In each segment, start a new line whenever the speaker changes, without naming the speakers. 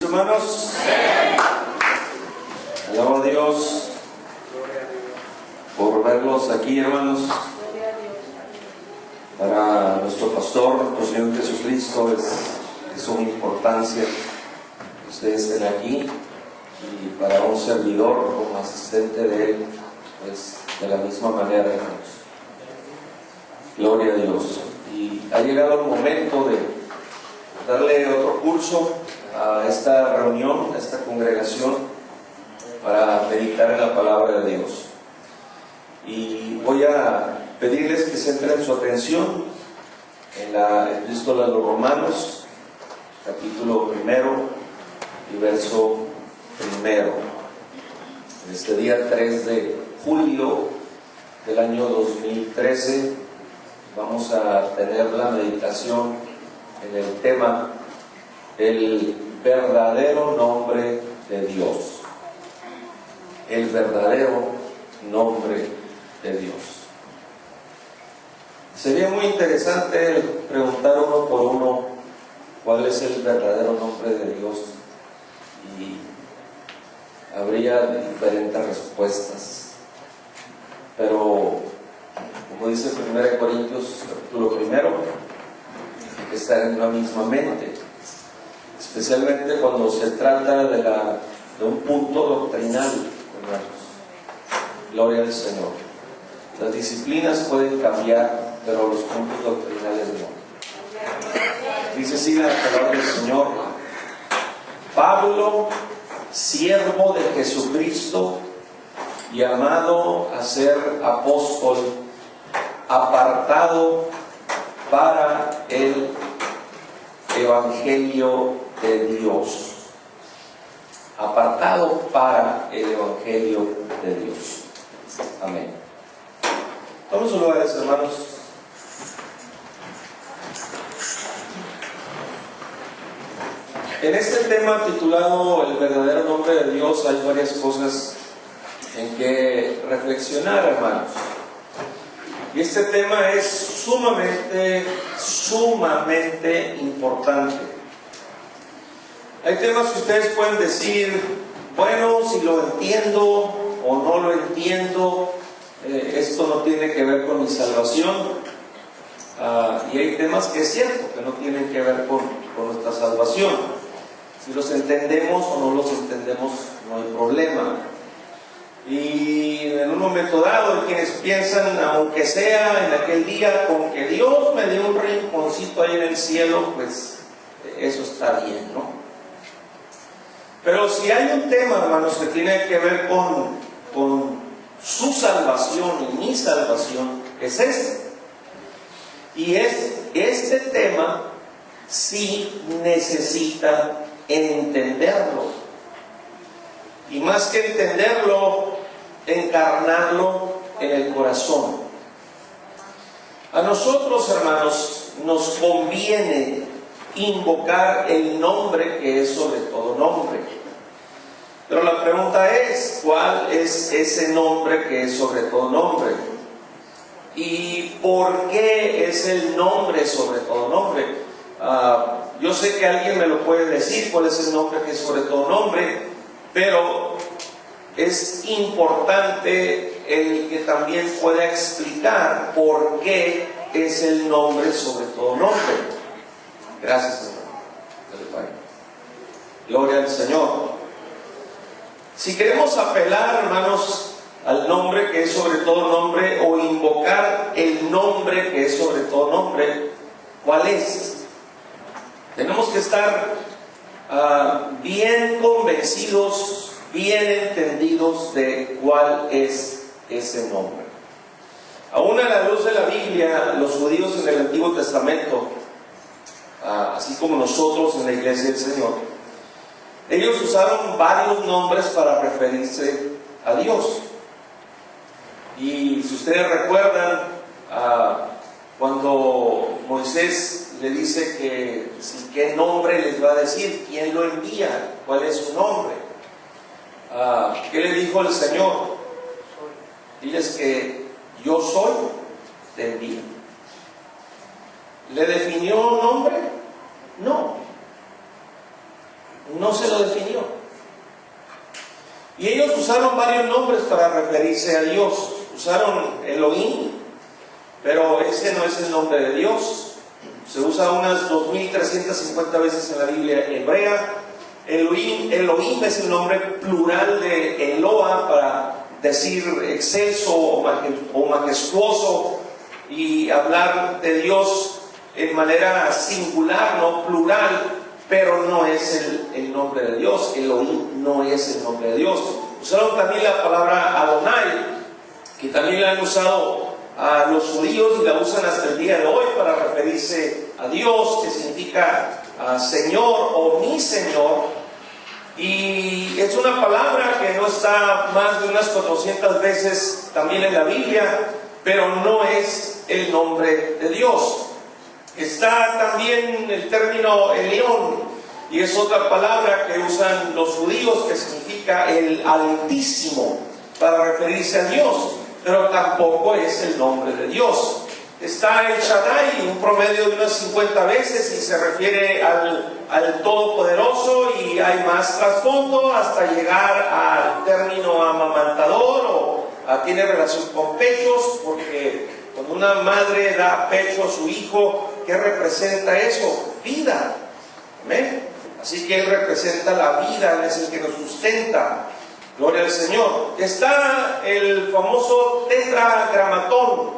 Hermanos, alabo a Dios por verlos aquí, hermanos. Para nuestro pastor, nuestro Señor Jesucristo, es una importancia que ustedes estén aquí, y para un servidor como asistente de él, pues de la misma manera, hermanos. Gloria a Dios. Y ha llegado el momento de darle otro curso a esta reunión, a esta congregación, para meditar en la palabra de Dios. Y voy a pedirles que centren su atención en la epístola a los Romanos, capítulo 1 y verso 1. En este día 3 de julio del año 2013 vamos a tener la meditación en el tema el verdadero nombre de Dios. El verdadero nombre de Dios. Sería muy interesante preguntar uno por uno cuál es el verdadero nombre de Dios, y habría diferentes respuestas. Pero como dice 1 Corintios capítulo 1, hay que estar en una misma mente, especialmente cuando se trata de un punto doctrinal, hermanos. Gloria al Señor. Las disciplinas pueden cambiar, pero los puntos doctrinales no. Dice así la palabra del Señor: Pablo, siervo de Jesucristo, llamado a ser apóstol, apartado para el Evangelio de Dios. Apartado para el Evangelio de Dios. Amén. Vamos a lugares, hermanos. En este tema titulado El verdadero nombre de Dios hay varias cosas en que reflexionar, hermanos. Y este tema es sumamente importante. Hay temas que ustedes pueden decir, bueno, si lo entiendo o no lo entiendo, esto no tiene que ver con mi salvación. Y hay temas que es cierto que no tienen que ver con nuestra salvación. Si los entendemos o no los entendemos, no hay problema. Y en un momento dado hay quienes piensan, aunque sea en aquel día, con que Dios me dio un rinconcito ahí en el cielo, pues eso está bien, ¿no? Pero si hay un tema, hermanos, que tiene que ver con su salvación y mi salvación, es este. Y este tema sí necesita entenderlo. Y más que entenderlo, encarnarlo en el corazón. A nosotros, hermanos, nos conviene invocar el nombre que es sobre todo nombre. Pero la pregunta es, ¿cuál es ese nombre que es sobre todo nombre? ¿Y por qué es el nombre sobre todo nombre? Yo sé que alguien me lo puede decir, cuál es el nombre que es sobre todo nombre, pero es importante el que también pueda explicar por qué es el nombre sobre todo nombre. Gracias, Señor. Gloria al Señor. Si queremos apelar, hermanos, al nombre que es sobre todo nombre, o invocar el nombre que es sobre todo nombre, ¿cuál es? Tenemos que estar bien convencidos, bien entendidos de cuál es ese nombre. Aún a la luz de la Biblia, los judíos en el Antiguo Testamento, así como nosotros en la Iglesia del Señor, ellos usaron varios nombres para referirse a Dios. Y si ustedes recuerdan, cuando Moisés le dice que qué nombre les va a decir, quién lo envía, cuál es su nombre, ¿qué le dijo el Señor? Diles que yo soy, te envío. ¿Le definió nombre? No. no se lo definió. Y ellos usaron varios nombres para referirse a Dios. Usaron Elohim, pero ese no es el nombre de Dios. Se usa unas 2350 veces en la Biblia hebrea. Elohim es el nombre plural de Eloa, para decir excelso o majestuoso, y hablar de Dios en manera singular, no plural, pero no es el nombre de Dios. Elohim no es el nombre de Dios. Usaron también la palabra Adonai, que también la han usado a los judíos y la usan hasta el día de hoy para referirse a Dios, que significa Señor o mi Señor. Y es una palabra que no está más de unas 400 veces también en la Biblia, pero no es el nombre de Dios. Está también el término Elión, y es otra palabra que usan los judíos, que significa el Altísimo, para referirse a Dios, pero tampoco es el nombre de Dios. Está el Shaddai, un promedio de unas 50 veces, y se refiere al Todopoderoso, y hay más trasfondo hasta llegar al término amamantador, o tiene relación con pechos, porque cuando una madre da pecho a su hijo, ¿qué representa eso? Vida. ¿Amén? Así que Él representa la vida, Él es el que nos sustenta. Gloria al Señor. Está el famoso tetragramatón,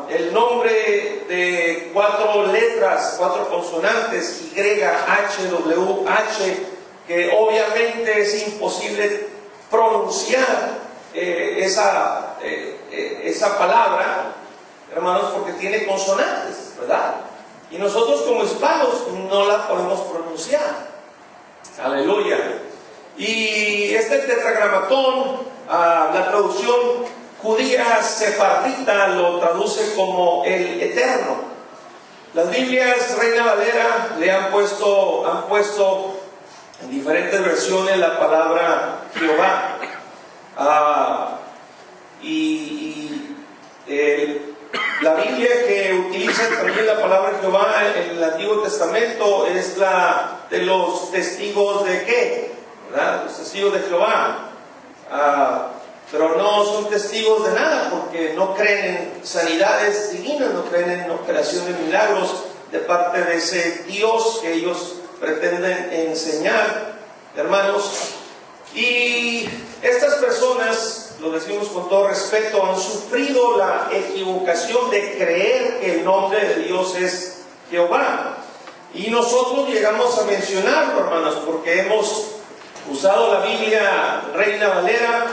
el nombre de 4 letras, 4 consonantes, Y, H, W, H, que obviamente es imposible pronunciar esa palabra, hermanos, porque tiene consonantes, ¿verdad? Y nosotros como hispanos no la podemos pronunciar. Aleluya. Y este tetragramatón, la traducción judía sefardita lo traduce como el eterno. Las Biblias Reina Valera le han puesto en diferentes versiones la palabra Jehová. La Biblia que utiliza también la palabra Jehová en el Antiguo Testamento es la de los testigos de ¿qué? ¿Verdad? Los testigos de Jehová. Pero no son testigos de nada, porque no creen en sanidades divinas, no creen en operación de milagros de parte de ese Dios que ellos pretenden enseñar, hermanos. Y estas personas, lo decimos con todo respeto, han sufrido la equivocación de creer que el nombre de Dios es Jehová. Y nosotros llegamos a mencionarlo, hermanos, porque hemos usado la Biblia Reina Valera,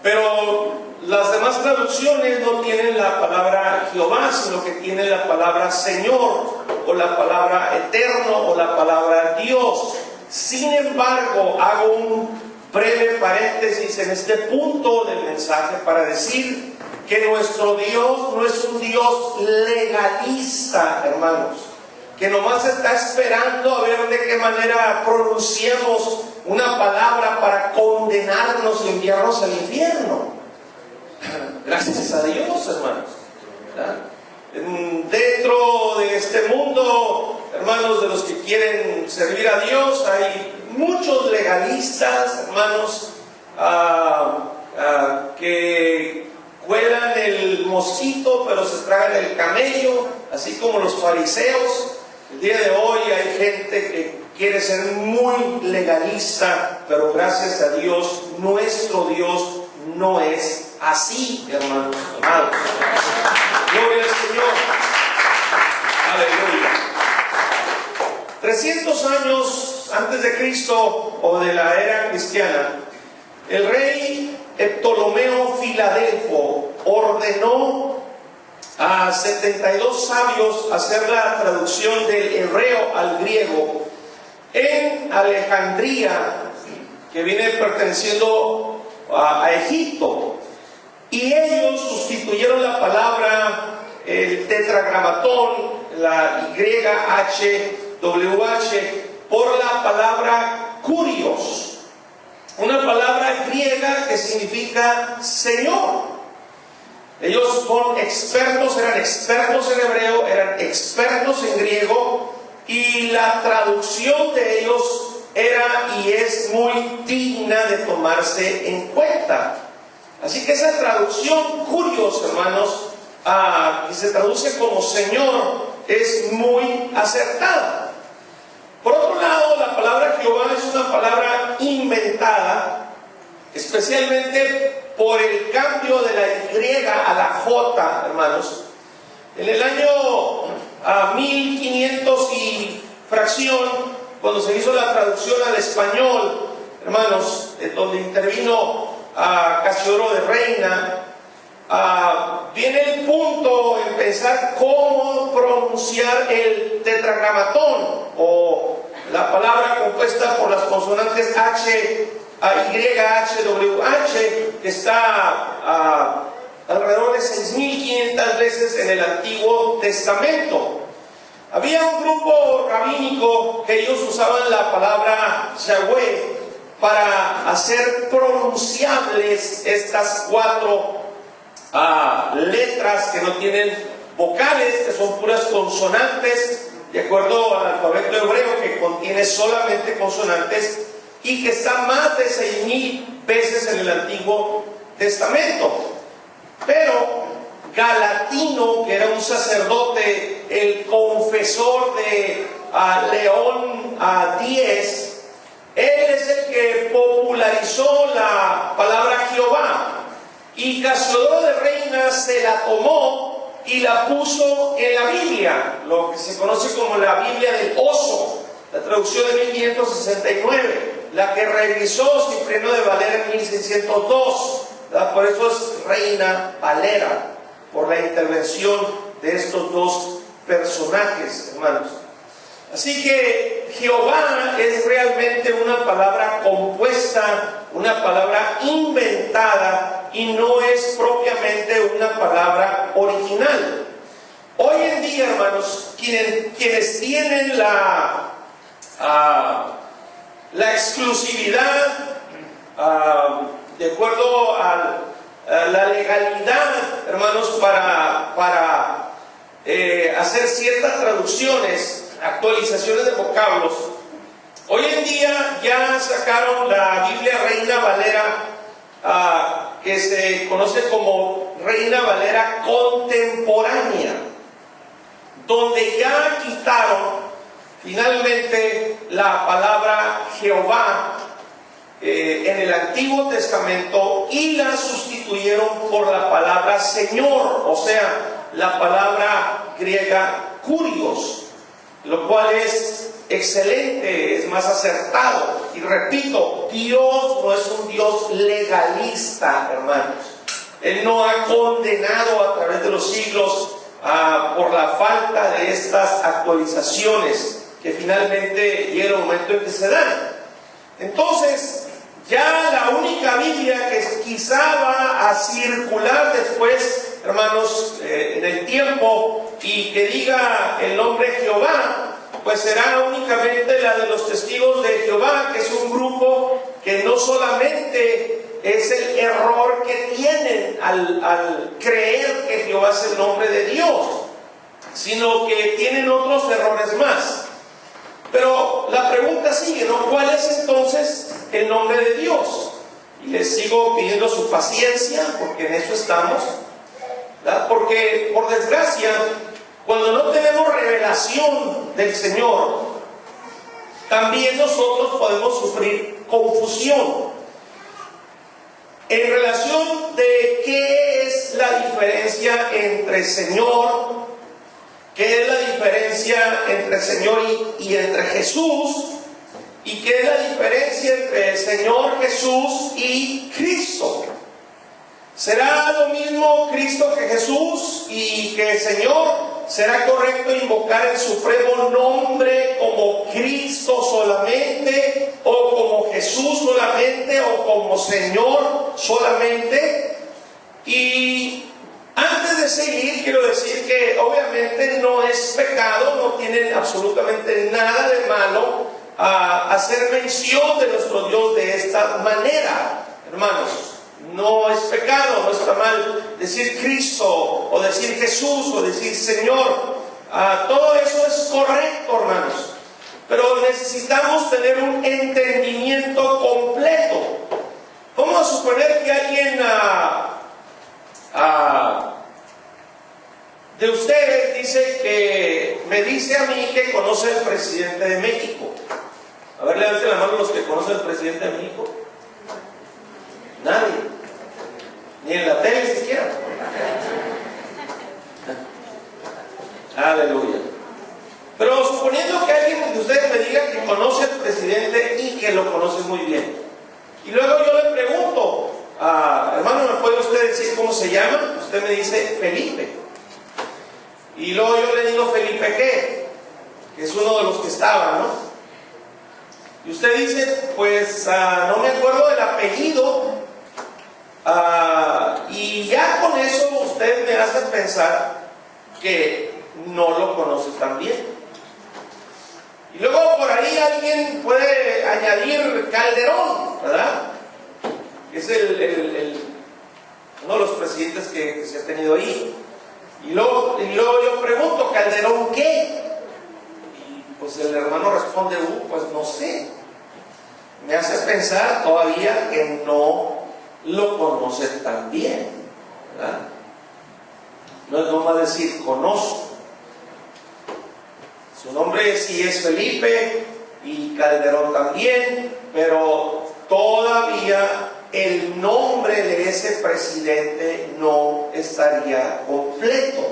pero las demás traducciones no tienen la palabra Jehová, sino que tienen la palabra Señor, o la palabra Eterno, o la palabra Dios. Sin embargo, hago un breve paréntesis en este punto del mensaje para decir que nuestro Dios no es un Dios legalista, hermanos, que nomás está esperando a ver de qué manera pronunciamos una palabra para condenarnos y enviarnos al infierno. Gracias a Dios, hermanos. ¿Verdad? Dentro de este mundo, hermanos, de los que quieren servir a Dios, hay muchos legalistas, hermanos, que cuelan el mosquito pero se tragan el camello, así como los fariseos. El día de hoy hay gente que quiere ser muy legalista, pero gracias a Dios, nuestro Dios no es así, hermanos amados. Gloria al Señor. Aleluya. 300 años antes de Cristo, o de la era cristiana, el rey Ptolomeo Filadelfo ordenó a 72 sabios hacer la traducción del hebreo al griego en Alejandría, que viene perteneciendo a Egipto, y ellos sustituyeron la palabra, el tetragramatón, la YHWH, por la palabra kurios, una palabra griega que significa Señor. Ellos son expertos, eran expertos en hebreo, eran expertos en griego, y la traducción de ellos era y es muy digna de tomarse en cuenta. Así que esa traducción, curios, hermanos, que se traduce como Señor, es muy acertada. Por otro lado, la palabra Jehová es una palabra inventada, especialmente por el cambio de la Y a la J, hermanos. En el año 1500 y fracción, cuando se hizo la traducción al español, hermanos, donde intervino Casiodoro de Reina, viene el punto en pensar cómo pronunciar el tetragramatón, o la palabra compuesta por las consonantes H, Y, H, W, H, que está alrededor de 6.500 veces en el Antiguo Testamento. Había un grupo rabínico que ellos usaban la palabra Yahweh para hacer pronunciables estas cuatro letras que no tienen vocales, que son puras consonantes, de acuerdo al alfabeto hebreo, que contiene solamente consonantes y que está más de 6.000 veces en el Antiguo Testamento. Pero Galatino, que era un sacerdote, el confesor de León X, él es el que popularizó la palabra Jehová, y Casiodoro de Reina se la tomó y la puso en la Biblia, lo que se conoce como la Biblia del Oso, la traducción de 1569, la que revisó Cipriano de Valera en 1602. Por eso es Reina Valera, por la intervención de estos dos personajes, hermanos. Así que Jehová es realmente una palabra compuesta, una palabra inventada, y no es propiamente una palabra original. Hoy en día, hermanos, quienes tienen la exclusividad, de acuerdo a la legalidad, hermanos, para hacer ciertas traducciones, actualizaciones de vocablos, hoy en día ya sacaron la Biblia Reina Valera, que se conoce como Reina Valera contemporánea, donde ya quitaron finalmente la palabra Jehová en el Antiguo Testamento y la sustituyeron por la palabra Señor, o sea, la palabra griega kurios, lo cual es excelente, es más acertado. Y repito, Dios no es un Dios legalista, hermanos. Él no ha condenado a través de los siglos por la falta de estas actualizaciones que finalmente llega el momento en que se dan. Entonces, ya la única Biblia que quizá va a circular después, hermanos, en el tiempo, y que diga el nombre Jehová, pues será únicamente la de los testigos de Jehová, que es un grupo que no solamente es el error que tienen al creer que Jehová es el nombre de Dios, sino que tienen otros errores más. Pero la pregunta sigue, ¿no? ¿Cuál es entonces el nombre de Dios? Y les sigo pidiendo su paciencia, porque en eso estamos, ¿verdad? Porque, por desgracia, cuando no tenemos revelación del Señor, también nosotros podemos sufrir confusión en relación de qué es la diferencia entre Señor, qué es la diferencia entre Señor y entre Jesús, y qué es la diferencia entre el Señor Jesús y Cristo. ¿Será lo mismo Cristo que Jesús y que el Señor? ¿Será correcto invocar el supremo nombre como Cristo solamente, o como Jesús solamente, o como Señor solamente? Y antes de seguir, quiero decir que obviamente no es pecado, no tienen absolutamente nada de malo hacer mención de nuestro Dios de esta manera, hermanos. No es pecado, no está mal decir Cristo, o decir Jesús, o decir Señor. Todo eso es correcto, hermanos. pero necesitamos tener un entendimiento completo. Vamos a suponer que alguien de ustedes dice que me dice a mí que conoce al presidente de México. A ver, levanten la mano los que conocen al presidente de México. Nadie, ni en la tele siquiera. Aleluya. Pero suponiendo que alguien de ustedes me diga que conoce al presidente y que lo conoce muy bien, y luego yo le pregunto, hermano, ¿me puede usted decir cómo se llama? Usted me dice Felipe. Y luego yo le digo, ¿Felipe qué? Que es uno de los que estaban, ¿no? Y usted dice, pues no me acuerdo del apellido. Y ya con eso usted me hace pensar que no lo conoce tan bien. Y luego por ahí alguien puede añadir Calderón, ¿verdad? Que es uno de los presidentes que se ha tenido ahí. Y luego yo pregunto, ¿Calderón qué? Y pues el hermano responde, pues no sé. Me hace pensar todavía que no lo conoce tan bien, ¿verdad? No va a decir conozco. Su nombre sí es Felipe y Calderón también, pero todavía el nombre de ese presidente no estaría completo.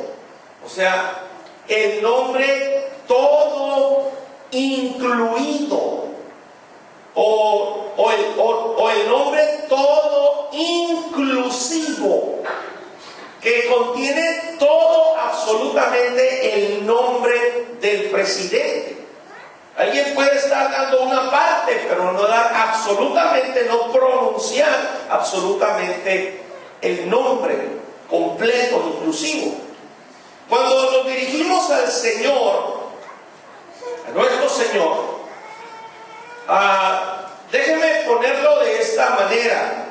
O sea, el nombre todo incluido, o el nombre todo inclusivo, que contiene todo, absolutamente el nombre del presidente. Alguien puede estar dando una parte, pero no dar absolutamente, no pronunciar absolutamente el nombre completo, inclusivo. Cuando nos dirigimos al Señor, a nuestro Señor, déjeme ponerlo de esta manera.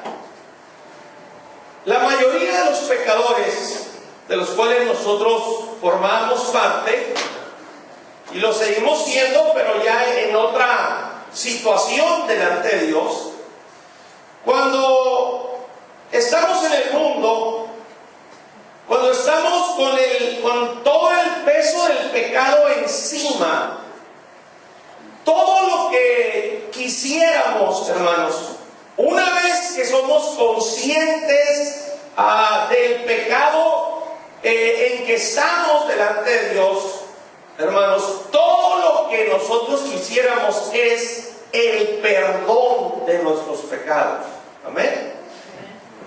La mayoría de los pecadores de los cuales nosotros formamos parte, y lo seguimos siendo, pero ya en otra situación delante de Dios, cuando estamos en el mundo, cuando estamos con todo el peso del pecado encima, todo lo que quisiéramos, hermanos, una vez que somos conscientes del pecado en que estamos delante de Dios, hermanos, todo lo que nosotros quisiéramos es el perdón de nuestros pecados. Amén.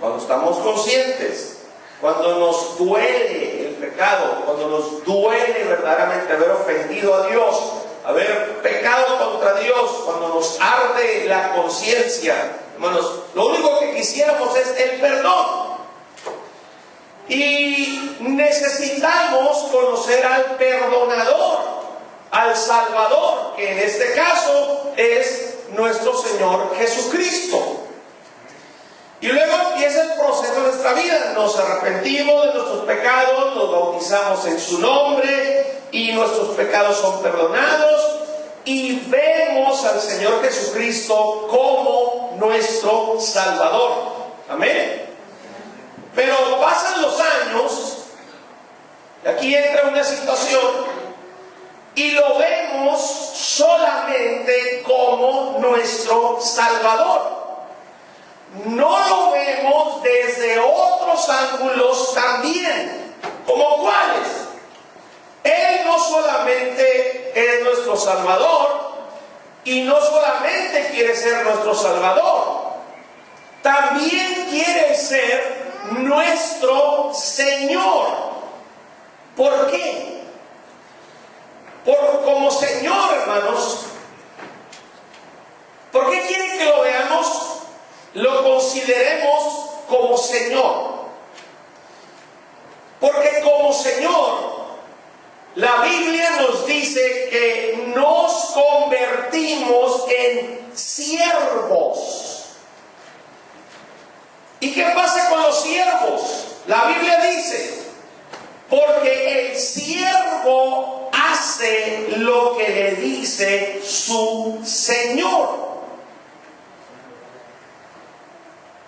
Cuando estamos conscientes, cuando nos duele el pecado, cuando nos duele verdaderamente haber ofendido a Dios, haber pecado contra Dios, cuando nos arde la conciencia, hermanos, lo único que quisiéramos es el perdón. Y necesitamos conocer al perdonador, al Salvador, que en este caso es nuestro Señor Jesucristo. Y luego empieza el proceso de nuestra vida. Nos arrepentimos de nuestros pecados, nos bautizamos en su nombre y nuestros pecados son perdonados, y vemos al Señor Jesucristo como nuestro Salvador. Amén. Pero pasan los años, y aquí entra una situación, y lo vemos solamente como nuestro Salvador. No lo vemos desde otros ángulos también. ¿Como cuáles? Él no solamente es nuestro Salvador, y no solamente quiere ser nuestro Salvador, también quiere ser nuestro Señor. ¿Por qué? Como Señor, hermanos. ¿Por qué quiere que lo veamos? Lo consideremos como Señor. Porque como Señor, la Biblia nos dice que nos convertimos en siervos. ¿Y qué pasa con los siervos? La Biblia dice, porque el siervo hace lo que le dice su Señor.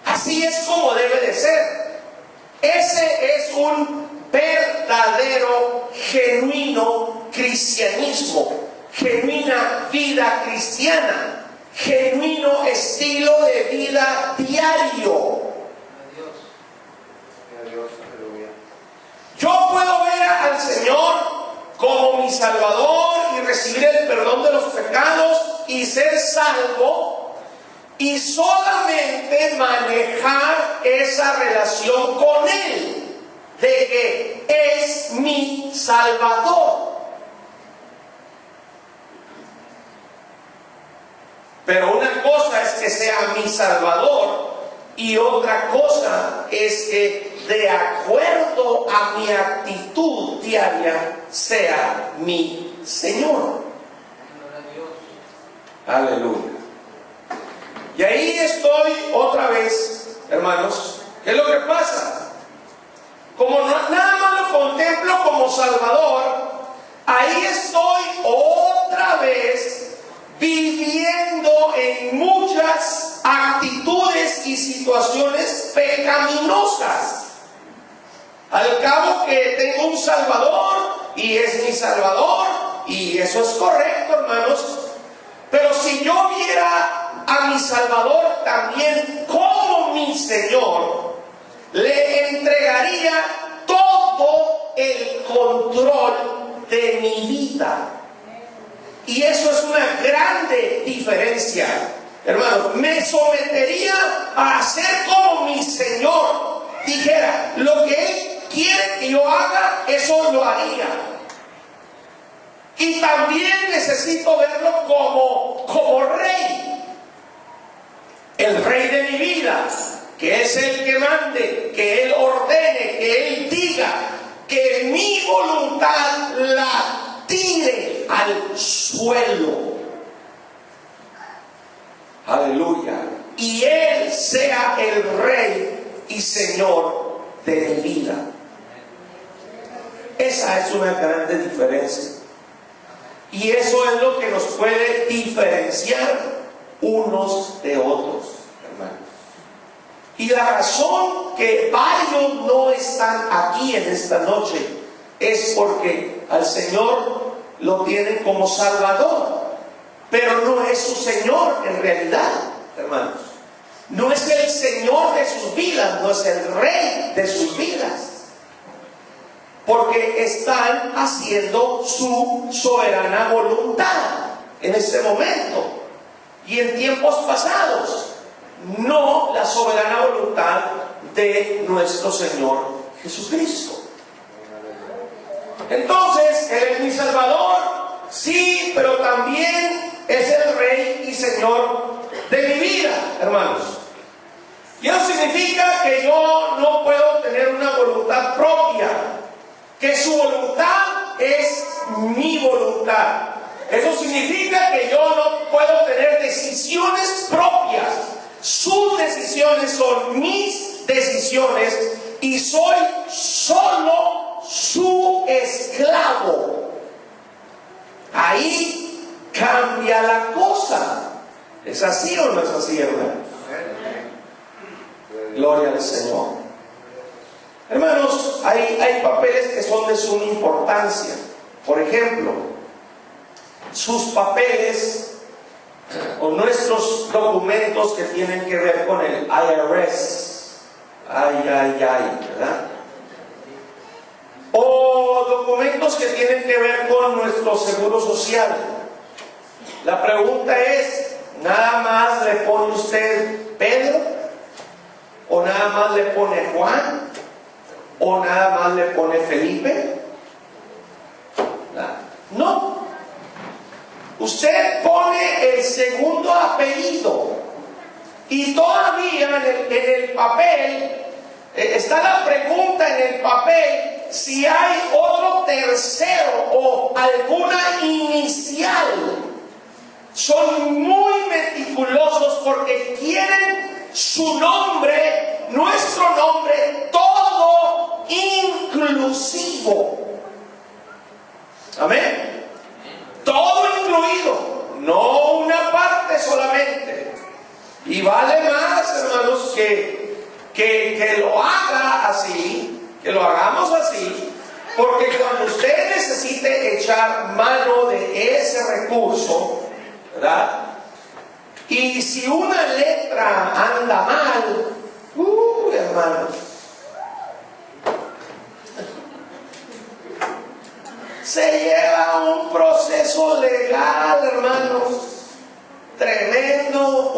Así es como debe de ser. Ese es un verdadero, genuino cristianismo, genuina vida cristiana, genuino estilo de vida diario. Yo puedo ver al Señor como mi Salvador y recibir el perdón de los pecados y ser salvo, y solamente manejar esa relación con Él, de que es mi Salvador. Pero una cosa es que sea mi Salvador y otra cosa es que de acuerdo a mi actitud diaria sea mi Señor. Aleluya. Y ahí estoy otra vez, hermanos. ¿Qué es lo que pasa? Como nada más lo contemplo como Salvador, ahí estoy otra vez viviendo en muchas actitudes y situaciones pecaminosas. Al cabo que tengo un Salvador y es mi Salvador, y eso es correcto, hermanos. Pero si yo viera a mi Salvador también como mi Señor, le entregaría todo el control de mi vida. Y eso es una grande diferencia, hermanos. Me sometería a hacer como mi Señor dijera. Lo que Él quiere que yo haga, eso lo haría. Y también necesito verlo como rey. El rey de mi vida, que es el que mande, que Él ordene, que Él diga, que mi voluntad la tire al suelo. Aleluya. Y Él sea el rey y Señor de mi vida. Esa es una grande diferencia. Y eso es lo que nos puede diferenciar unos de otros, hermanos. Y la razón que varios no están aquí en esta noche es porque al Señor lo tienen como Salvador, pero no es su Señor en realidad, hermanos. No es el Señor de sus vidas, no es el Rey de sus vidas. Porque están haciendo su soberana voluntad en este momento y en tiempos pasados, no la soberana voluntad de nuestro Señor Jesucristo. Entonces, Él es mi Salvador, sí, pero también es el Rey y Señor de mi vida, hermanos. Y eso significa que yo no puedo tener una voluntad propia, que su voluntad es mi voluntad. Eso significa que yo no puedo tener decisiones propias. Sus decisiones son mis decisiones y soy solo su esclavo. Ahí cambia la cosa. ¿Es así o no es así, hermanos? Gloria al Señor. Hermanos, hay papeles que son de suma importancia. Por ejemplo, sus papeles o nuestros documentos que tienen que ver con el IRS. ¿Verdad? O documentos que tienen que ver con nuestro seguro social. La pregunta es, ¿nada más le pone usted Pedro? ¿O nada más le pone Juan? ¿O nada más le pone Felipe? No. Usted pone el segundo apellido. Y todavía en el papel, está la pregunta en el papel, si hay otro tercero o alguna inicial. Son muy meticulosos porque quieren su nombre, nuestro nombre, todo inclusivo. Amén. Y vale más, hermanos, que lo haga así, que lo hagamos así, porque cuando usted necesite echar mano de ese recurso, ¿verdad? Y si una letra anda mal, hermanos, se lleva un proceso legal, hermanos, tremendo,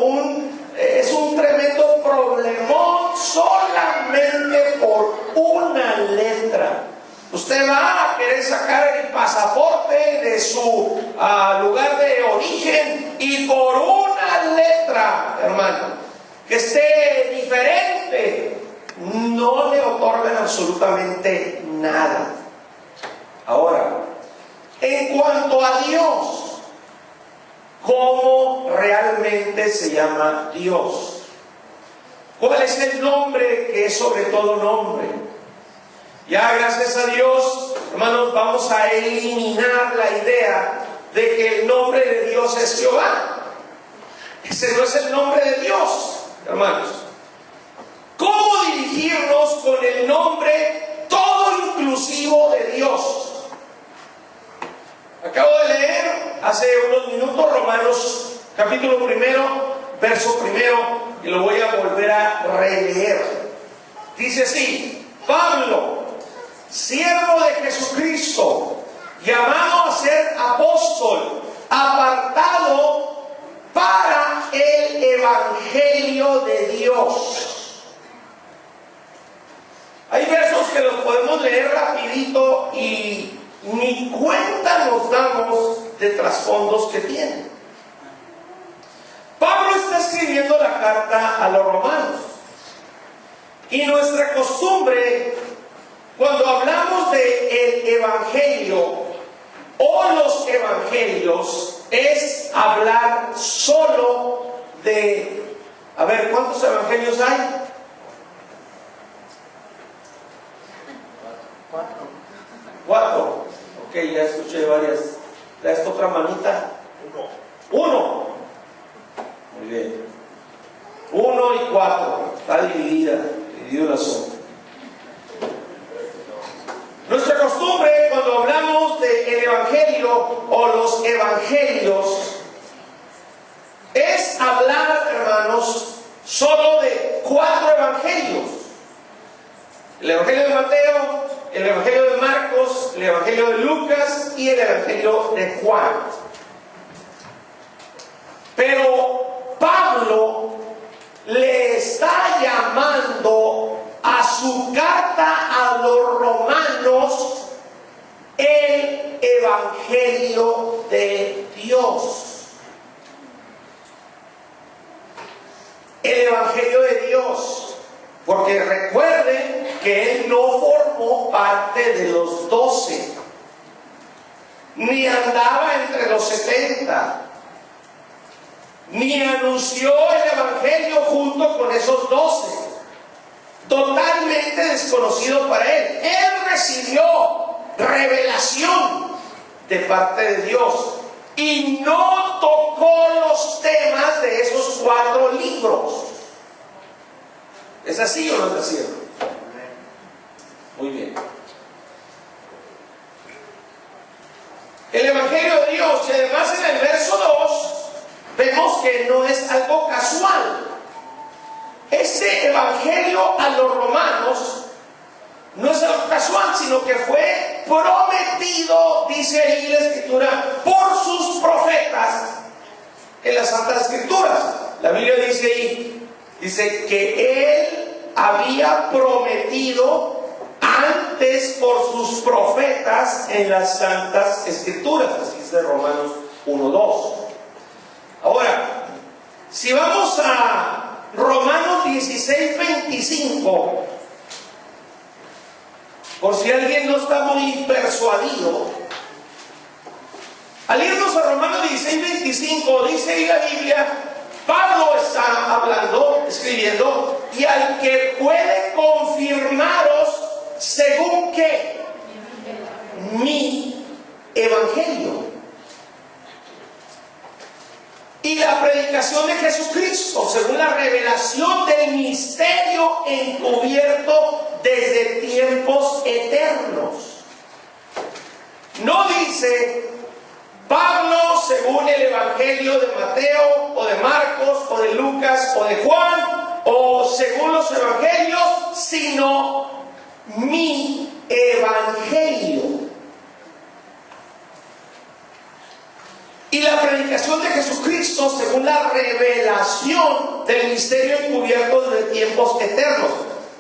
es un tremendo problemón solamente por una letra. Usted va a querer sacar el pasaporte de su lugar de origen y por una letra, hermano, que esté diferente, no le otorgan absolutamente nada. Ahora, en cuanto a Dios, ¿cómo realmente se llama Dios? ¿Cuál es el nombre que es sobre todo nombre? Ya gracias a Dios, hermanos, vamos a eliminar la idea de que el nombre de Dios es Jehová. Ese no es el nombre de Dios, hermanos. ¿Cómo dirigirnos con el nombre todo inclusivo de Dios? Acabo de leer hace unos minutos Romanos capítulo 1, verso 1, y lo voy a volver a releer. Dice así: Pablo, siervo de Jesucristo, llamado a ser apóstol, apartado para el evangelio de Dios. Hay versos que los podemos leer rapidito y ni cuenta nos damos de trasfondos que tienen. Pablo está escribiendo la carta a los romanos, y nuestra costumbre, cuando hablamos de el evangelio o los evangelios, es hablar solo de, a ver, ¿cuántos evangelios hay? 4. Ok, ya escuché varias. ¿Da esta otra manita? 1. Muy bien. 1 y 4. Está dividido el asunto. Nuestra costumbre, cuando hablamos del evangelio o los evangelios, es hablar, hermanos, solo de 4 evangelios: el evangelio de Mateo, el evangelio de Marcos, el evangelio de Lucas y el evangelio de Juan. Pero Pablo le está llamando a su carta a los romanos el evangelio de Dios. El evangelio de Dios, porque recuerden que él no formó parte de los 12, ni andaba entre los 70, ni anunció el evangelio junto con esos 12. Totalmente desconocido para él. Él recibió revelación de parte de Dios y no tocó los temas de esos 4 libros. ¿Es así o no es así? Muy bien. El evangelio de Dios, y además en el verso 2 vemos que no es algo casual. Este evangelio a los romanos no es algo casual, sino que fue prometido, dice ahí la escritura, por sus profetas en las Santas Escrituras. La Biblia dice ahí, dice que él había prometido antes por sus profetas en las Santas Escrituras. Así dice Romanos 1:2. Ahora, si vamos a Romanos 16:25, por si alguien no está muy persuadido, al irnos a Romanos 16:25, dice ahí la Biblia, Pablo está hablando, escribiendo, y al que puede confirmaros según qué, mi evangelio. Y la la predicación de Jesucristo, según la revelación del misterio encubierto desde tiempos eternos. No dice Pablo según el Evangelio de Mateo o de Marcos o de Lucas o de Juan o según los Evangelios, sino mi Evangelio. Y la predicación de Jesucristo según la revelación del misterio encubierto desde tiempos eternos.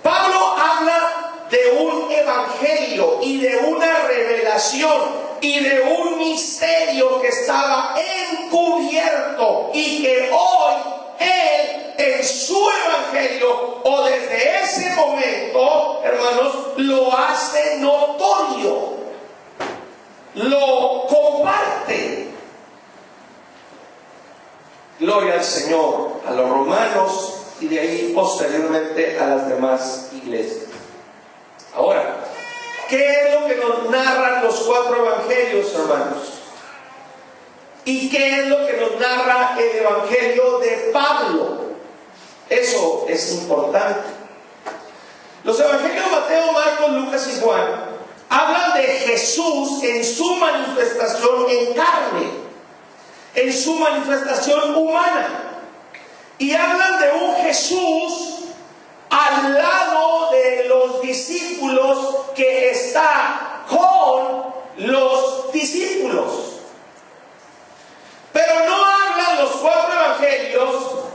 Pablo habla de un evangelio y de una revelación y de un misterio que estaba encubierto y que hoy él en su evangelio o desde ese momento, hermanos, lo hace notorio, lo comparte. Gloria al Señor, a los romanos y de ahí posteriormente a las demás iglesias. Ahora, ¿qué es lo que nos narran los 4 evangelios, hermanos? ¿Y qué es lo que nos narra el evangelio de Pablo? Eso es importante. Los evangelios Mateo, Marcos, Lucas y Juan hablan de Jesús en su manifestación en carne, en su manifestación humana, y hablan de un Jesús al lado de los discípulos que está con los discípulos. Pero no hablan los 4 evangelios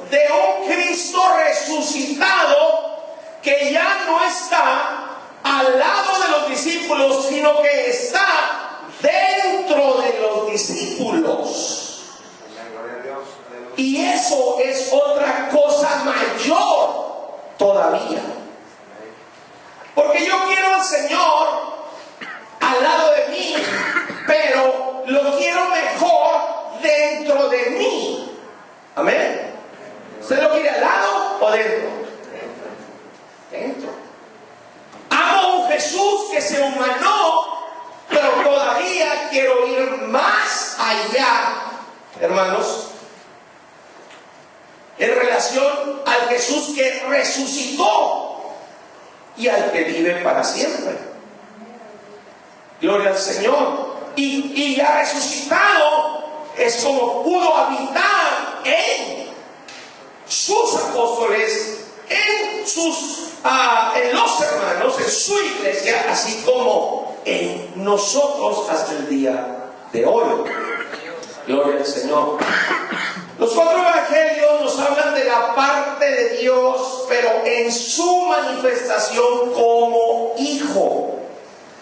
de un Cristo resucitado que ya no está al lado de los discípulos, sino que está dentro de los discípulos. Y eso es otra cosa mayor todavía. Porque yo quiero al Señor al lado de mí, pero lo quiero mejor dentro de mí. Amén. ¿Usted lo quiere al lado o dentro? Dentro. Amo a un Jesús que se humanó, pero todavía quiero ir más allá, hermanos, en relación al Jesús que resucitó y al que vive para siempre. Gloria al Señor. Y ya resucitado es como pudo habitar en sus apóstoles, en los hermanos, en su iglesia, así como en nosotros hasta el día de hoy. Gloria al Señor. Los 4 evangelios nos hablan de la parte de Dios, pero en su manifestación como hijo.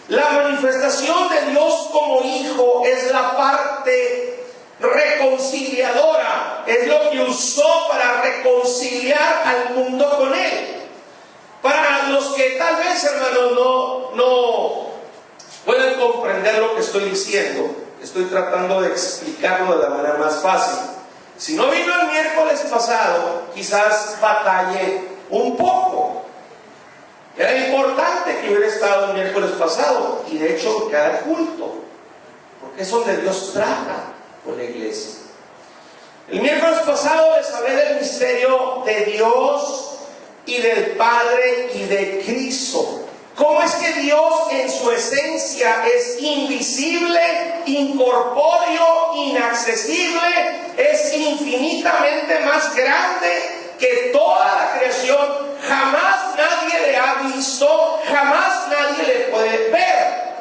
La manifestación de Dios como hijo es la parte reconciliadora, es lo que usó para reconciliar al mundo con él. Para los que tal vez, hermanos, no pueden comprender lo que estoy diciendo, estoy tratando de explicarlo de la manera más fácil. Si no vino el miércoles pasado, quizás batalle un poco. Era importante que hubiera estado el miércoles pasado, y de hecho cada culto, porque es donde Dios trata con la iglesia. El miércoles pasado les hablé del misterio de Dios y del Padre y de Cristo. ¿Cómo es que Dios en su esencia es invisible, incorpóreo, inaccesible, es infinitamente más grande que toda la creación? Jamás nadie le ha visto, jamás nadie le puede ver.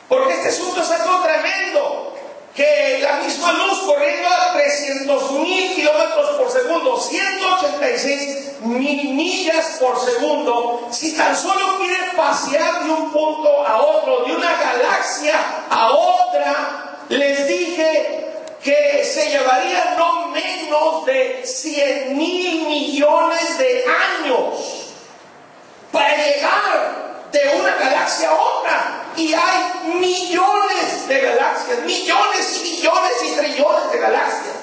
Porque este asunto es algo tremendo. Que la misma luz corriendo a 300,000 kilómetros por segundo, 186,000 millas por segundo, si tan solo quiere pasear de un punto a otro, de una galaxia a otra, les dije que se llevaría no menos de 100,000 millones de años para llegar de una galaxia a otra. Y hay millones de galaxias, millones y millones y trillones de galaxias.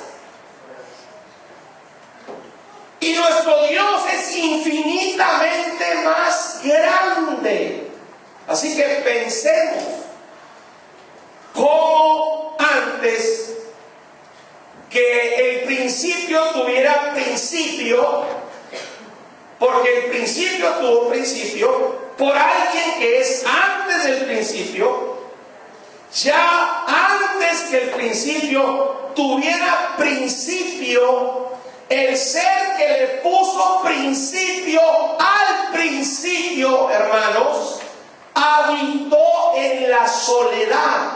Y nuestro Dios es infinitamente más grande. Así que pensemos cómo antes que el principio principio tuviera principio, porque el principio tuvo principio por alguien que es antes del principio. Ya antes que el principio tuviera principio, el ser que le puso principio al principio, hermanos, habitó en la soledad.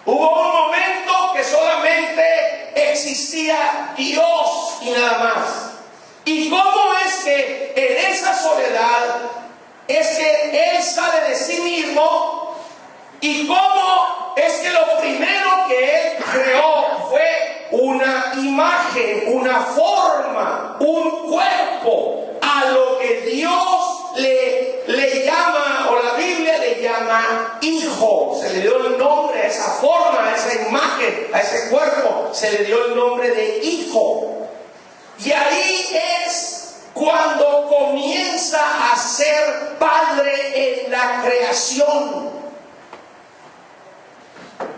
Hubo un momento que solamente existía Dios y nada más. ¿Y cómo es que en esa soledad es que Él sale de sí mismo? ¿Y cómo es que lo primero que Él creó fue una imagen, una forma, un cuerpo, a lo que Dios le llama, o la Biblia le llama hijo? Se le dio el nombre a esa forma, a esa imagen, a ese cuerpo, se le dio el nombre de hijo. Y ahí es cuando comienza a ser padre en la creación.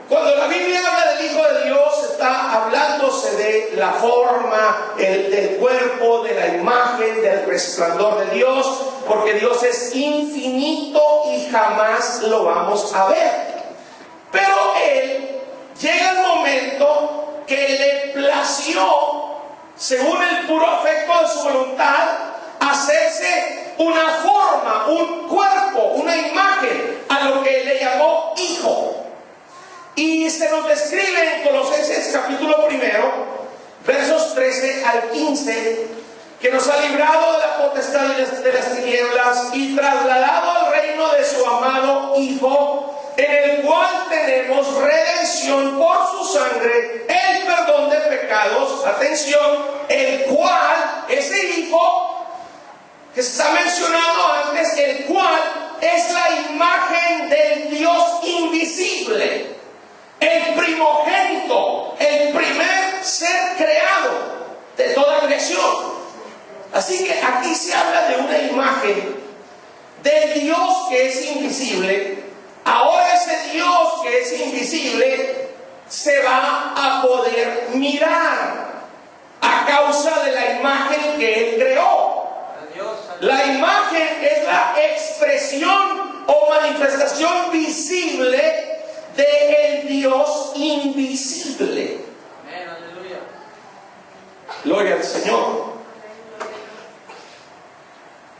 Cuando la Biblia habla del Hijo de Dios, está hablándose de la forma, del cuerpo, de la imagen, del resplandor de Dios, porque Dios es infinito y jamás lo vamos a ver. Pero Él llega el momento que le plació, según el puro afecto de su voluntad, hacerse una forma, un cuerpo, una imagen, a lo que le llamó hijo. Y se nos describe en Colosenses capítulo 1, versos 13 al 15, que nos ha librado de la potestad de las tinieblas y trasladado al reino de su amado Hijo, en el cual tenemos redención por su sangre, el perdón de pecados. Atención, el cual, ese Hijo que se está mencionado antes, el cual es la imagen del Dios invisible, el primogénito, el primer ser creado de toda creación. Así que aquí se habla de una imagen de Dios que es invisible. Ahora ese Dios que es invisible se va a poder mirar a causa de la imagen que Él creó. La imagen es la expresión o manifestación visible del Dios invisible.
Amén, aleluya.
Gloria al Señor.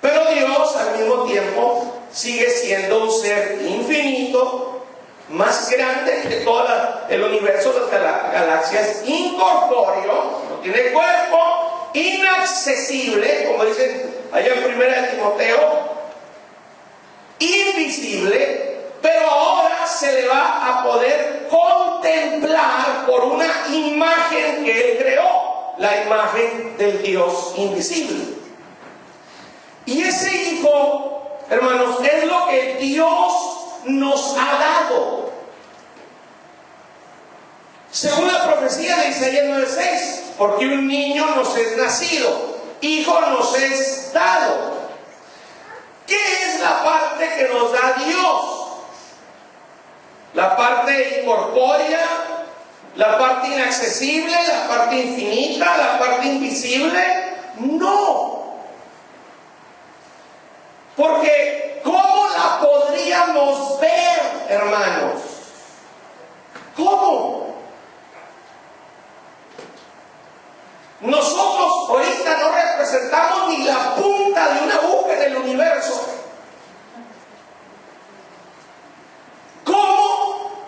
Pero Dios al mismo tiempo sigue siendo un ser infinito, más grande que todo el universo de las galaxias, incorpóreo, no tiene cuerpo, inaccesible, como dicen allá en 1 Timoteo, invisible. Pero ahora se le va a poder contemplar por una imagen que Él creó, la imagen del Dios invisible. Y ese Hijo, hermanos, es lo que Dios nos ha dado. Según la profecía de Isaías 9:6, porque un niño nos es nacido, hijo nos es dado. ¿Qué es la parte que nos da Dios? La parte incorpórea, la parte inaccesible, la parte infinita, la parte invisible. No. Porque ¿cómo la podríamos ver, hermanos? ¿Cómo? Nosotros ahorita no representamos ni la punta de una aguja en el universo. ¿Cómo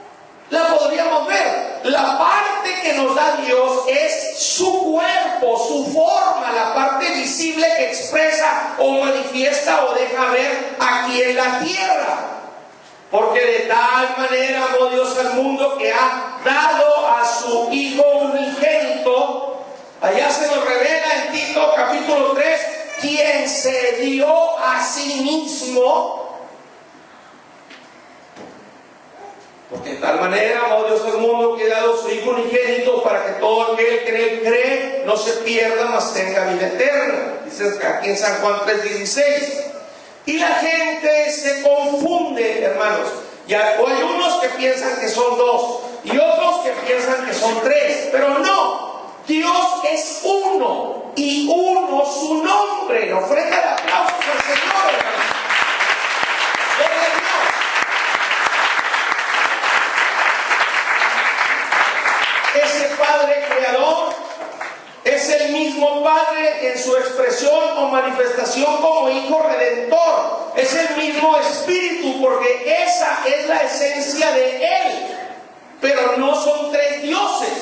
la podríamos ver? La parte que nos da Dios es su cuerpo, su forma, la parte visible que expresa o manifiesta o deja ver aquí en la tierra. Porque de tal manera amó Dios al mundo que ha dado a su Hijo unigénito. Allá se nos revela en Tito capítulo 3, quien se dio a sí mismo. Porque de tal manera amó Dios al mundo que ha dado a su Hijo unigénito para que todo aquel que en Él cree no se pierda, mas tenga vida eterna. Dice aquí en San Juan 3:16. Y la gente se confunde, hermanos. Y hay unos que piensan que son dos. y otros que piensan que son tres, pero no, Dios es uno y uno su nombre. Ofrezca el aplauso al Señor, hermanos. Gloria a Dios. Ese Padre creador es el mismo Padre en su expresión o manifestación como Hijo Redentor. Es el mismo Espíritu, porque esa es la esencia de Él. Pero no son tres dioses.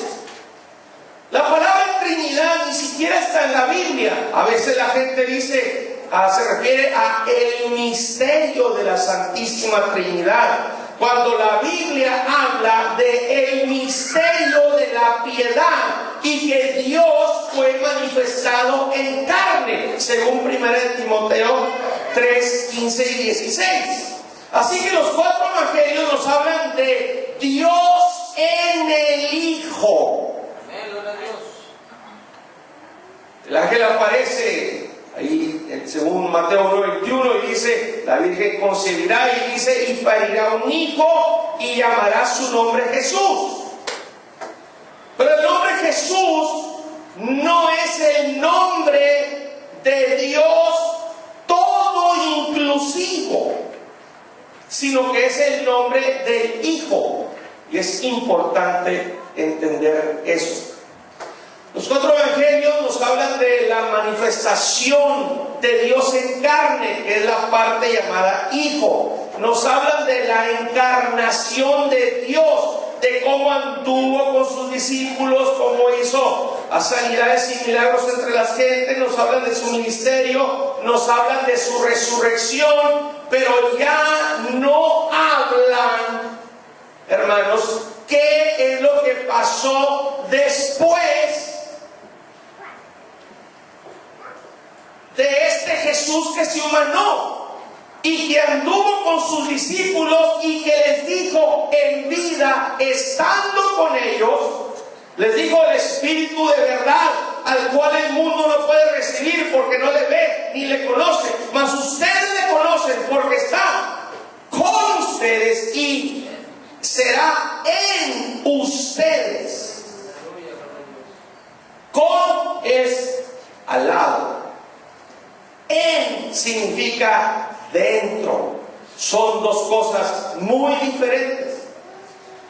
La palabra Trinidad ni siquiera está en la Biblia. A veces la gente dice, se refiere a el misterio de la Santísima Trinidad, cuando la Biblia habla de el misterio de la piedad y que Dios fue manifestado en carne, según 1 Timoteo 3, 15 y 16. Así que los cuatro evangelios nos hablan de Dios en el Hijo. El ángel aparece ahí según Mateo 9:21 y dice, la Virgen concebirá y dice, y parirá un hijo y llamará su nombre Jesús. Pero el nombre Jesús no es el nombre de Dios todo inclusivo, sino que es el nombre del Hijo. Y es importante entender eso. Los cuatro evangelios nos hablan de la manifestación de Dios en carne, que es la parte llamada Hijo. Nos hablan de la encarnación de Dios, de cómo anduvo con sus discípulos, cómo hizo sanidades y milagros entre las gentes. Nos hablan de su ministerio, nos hablan de su resurrección, pero ya no hablan, hermanos, qué es lo que pasó después de este Jesús que se humanó y que anduvo con sus discípulos y que les dijo en vida, estando con ellos, les dijo el Espíritu de verdad, al cual el mundo no puede recibir porque no le ve ni le conoce, mas ustedes le conocen porque está con ustedes y será en ustedes. Con es al lado. En significa dentro. Son dos cosas muy diferentes.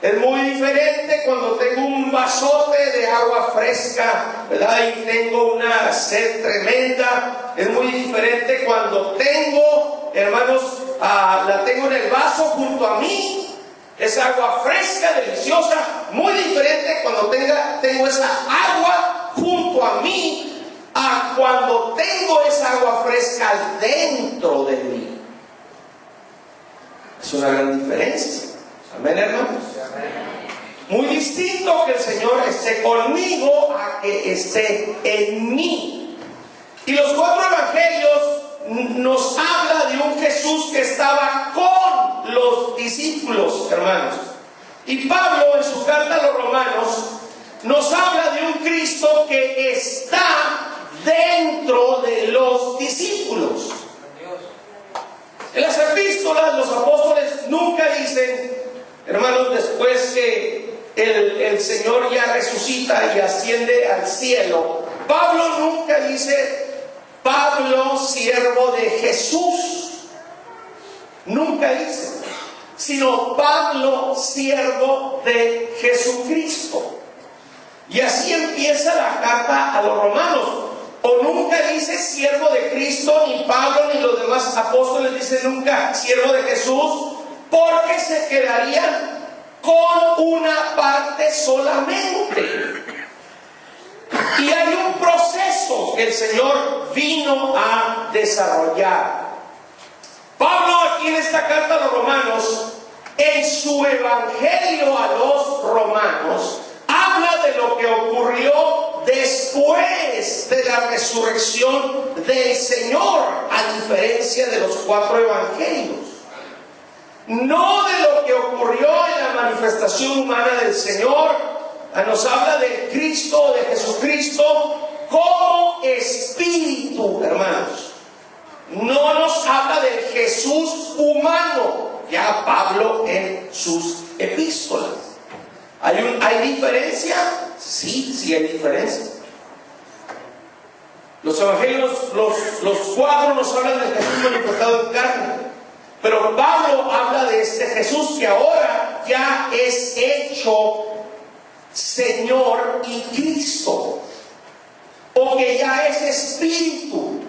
Es muy diferente cuando tengo un vasote de agua fresca, ¿verdad? Y tengo una sed tremenda. Es muy diferente cuando tengo, hermanos, la tengo en el vaso junto a mí. Es agua fresca, deliciosa. Muy diferente cuando tengo esa agua junto a mí, a cuando tengo esa agua fresca dentro de mí. Es una gran diferencia. Amén, hermanos. Muy distinto que el Señor esté conmigo a que esté en mí. Y los cuatro evangelios nos habla de un Jesús que estaba con los discípulos, hermanos. Y Pablo en su carta a los Romanos nos habla de un Cristo que está dentro de los discípulos. En las epístolas los apóstoles nunca dicen, hermanos, después que el Señor ya resucita y asciende al cielo, Pablo nunca dice, Pablo, siervo de Jesús. Nunca dice, sino Pablo, siervo de Jesucristo. Y así empieza la carta a los romanos. O nunca dice siervo de Cristo, ni Pablo ni los demás apóstoles dicen nunca siervo de Jesús, porque se quedarían con una parte solamente. Y hay un proceso que el Señor vino a desarrollar. Pablo aquí en esta carta a los romanos, en su evangelio a los romanos, habla de lo que ocurrió después de la resurrección del Señor, a diferencia de los cuatro evangelios. No de lo que ocurrió en la manifestación humana del Señor. Nos habla de Cristo, de Jesucristo, como Espíritu, hermanos. No nos habla del Jesús humano, ya Pablo en sus epístolas. ¿Hay diferencia? Sí hay diferencia. Los evangelios, los cuatro nos hablan de Jesús manifestado en carne, pero Pablo habla de este Jesús que ahora ya es hecho Señor y Cristo, o que ya es Espíritu.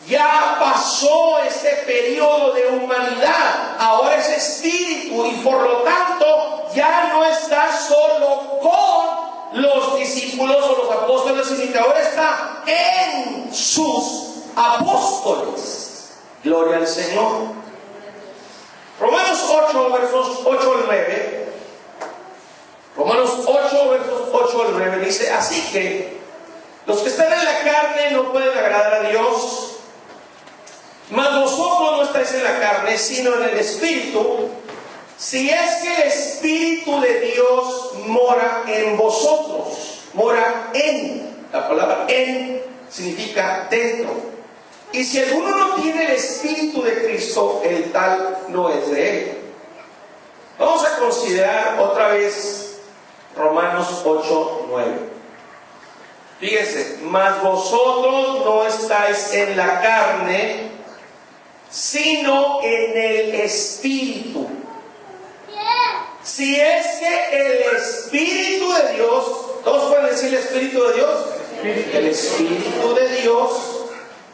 Ya pasó este periodo de humanidad, ahora es Espíritu, y por lo tanto ya no está solo con los discípulos o los apóstoles, sino que ahora está en sus apóstoles. Gloria al Señor. Romanos 8, versos 8 al 9. Romanos 8, versos 8 al 9 dice: así que los que están en la carne no pueden agradar a Dios. Mas vosotros no estáis en la carne, sino en el Espíritu, si es que el Espíritu de Dios mora en vosotros. Mora en. La palabra en significa dentro. Y si alguno no tiene el Espíritu de Cristo, el tal no es de él. Vamos a considerar otra vez Romanos 8, 9. Fíjense: mas vosotros no estáis en la carne, sino en el Espíritu. Si es que el Espíritu de Dios, ¿todos pueden decir el Espíritu de Dios? El Espíritu de Dios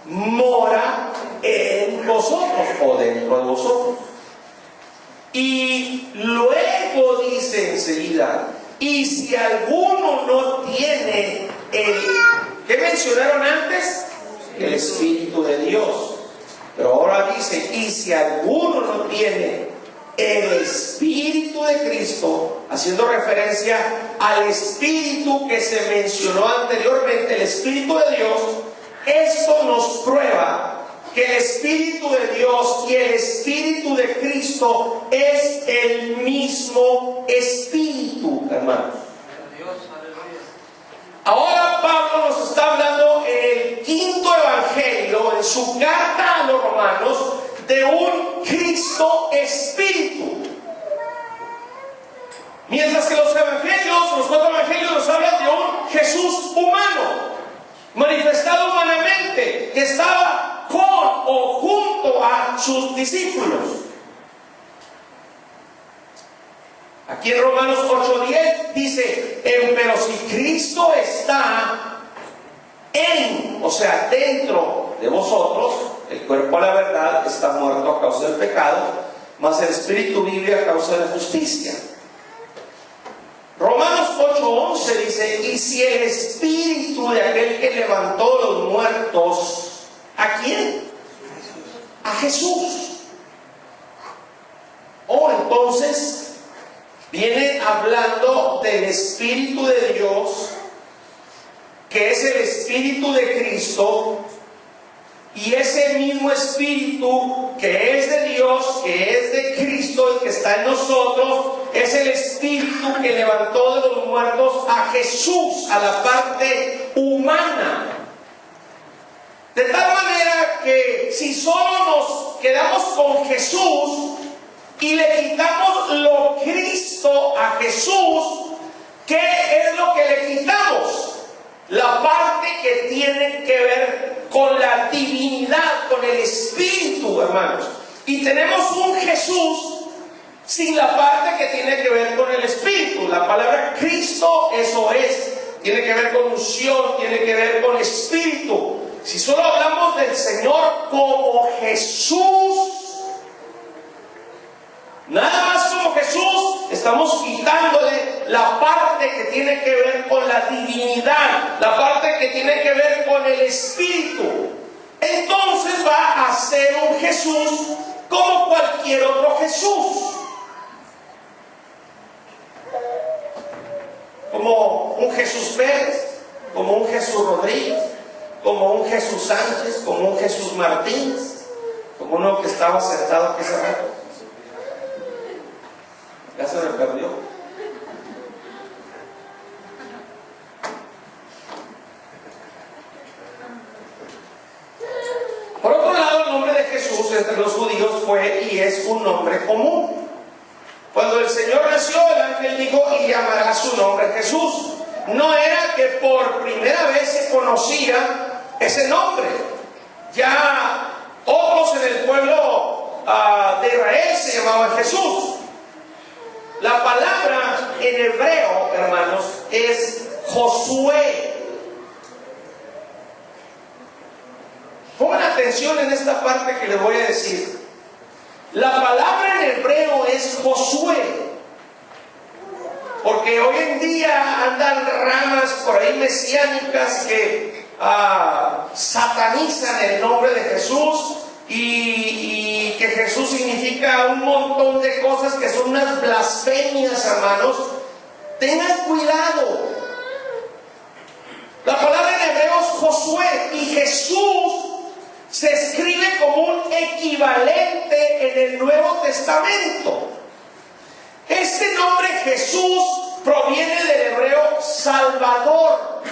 mora en vosotros o dentro de vosotros. Y luego dice enseguida: y si alguno no tiene ¿qué mencionaron antes? El Espíritu de Dios. Pero ahora dice: y si alguno no tiene el Espíritu de Cristo, haciendo referencia al Espíritu que se mencionó anteriormente, el Espíritu de Dios, esto nos prueba que el Espíritu de Dios y el Espíritu de Cristo es el mismo Espíritu, hermanos. Ahora Pablo nos está hablando en el quinto evangelio, en su carta a los romanos, de un Cristo Espíritu. Mientras que los cuatro evangelios nos hablan de un Jesús humano, manifestado humanamente, que estaba con o junto a sus discípulos. Aquí en Romanos 8:10 dice: pero si Cristo está en, o sea, dentro de vosotros, el cuerpo a la verdad está muerto a causa del pecado, mas el Espíritu vive a causa de la justicia. Romanos 8:11 dice: y si el Espíritu de aquel que levantó los muertos, ¿a quién? A Jesús. Entonces viene hablando del Espíritu de Dios, que es el Espíritu de Cristo, y ese mismo Espíritu que es de Dios, que es de Cristo y que está en nosotros, es el Espíritu que levantó de los muertos a Jesús, a la parte humana. De tal manera que si solo nos quedamos con Jesús y le quitamos lo Cristo a Jesús, ¿qué es lo que le quitamos? La parte que tiene que ver con la divinidad, con el Espíritu, hermanos. Y tenemos un Jesús sin la parte que tiene que ver con el Espíritu. La palabra Cristo, eso es, tiene que ver con unción, tiene que ver con Espíritu. Si solo hablamos del Señor como Jesús, nada más como Jesús, estamos quitándole la parte que tiene que ver con la divinidad, la parte que tiene que ver con el Espíritu. Entonces va a ser un Jesús como cualquier otro Jesús. Como un Jesús Pérez, como un Jesús Rodríguez, como un Jesús Sánchez, como un Jesús Martínez, como uno que estaba sentado aquí hace rato. Ya se me perdió. Por otro lado, el nombre de Jesús entre los judíos fue y es un nombre común. Cuando el Señor nació, el ángel dijo: y llamará su nombre Jesús. No era que por primera vez se conocía ese nombre. Ya otros en el pueblo de Israel se llamaban Jesús. La palabra en hebreo, hermanos, es Josué. Pongan atención en esta parte que les voy a decir. La palabra en hebreo es Josué. Porque hoy en día andan ramas por ahí mesiánicas que satanizan el nombre de Jesús y que Jesús significa un montón de cosas que son unas blasfemias, hermanos. Tengan cuidado. La palabra en hebreo es Josué y Jesús se escribe como un equivalente en el Nuevo Testamento. Este nombre Jesús proviene del hebreo Salvador.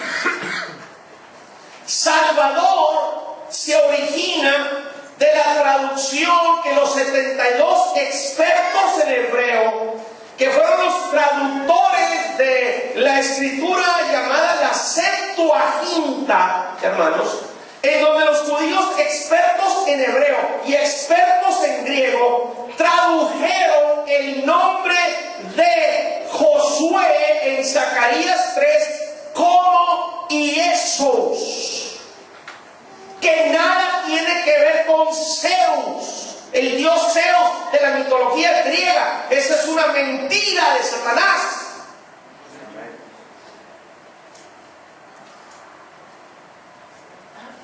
Salvador se origina de la traducción que los 72 expertos en hebreo, que fueron los traductores de la escritura llamada la Septuaginta, hermanos, en donde los judíos expertos en hebreo y expertos en griego tradujeron el nombre de Josué en Zacarías 3 como Iesos, que nada tiene que ver con Zeus, el dios Zeus de la mitología griega. Esa es una mentira de Satanás.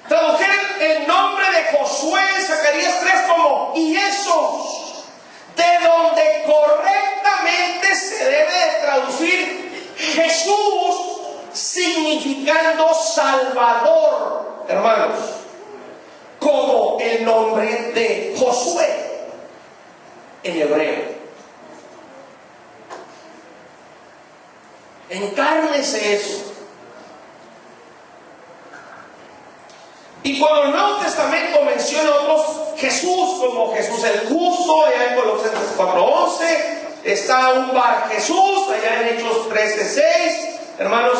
Tradujeron el nombre de Josué en Zacarías 3 como Iesos, de donde correctamente se debe de traducir Jesús, significando Salvador, hermanos, como el nombre de Josué en hebreo. Encárnese eso. Y cuando el Nuevo Testamento menciona a otros Jesús, como Jesús el Justo, allá en Colosenses 4:11, está un Bar Jesús, allá en Hechos 13:6, hermanos,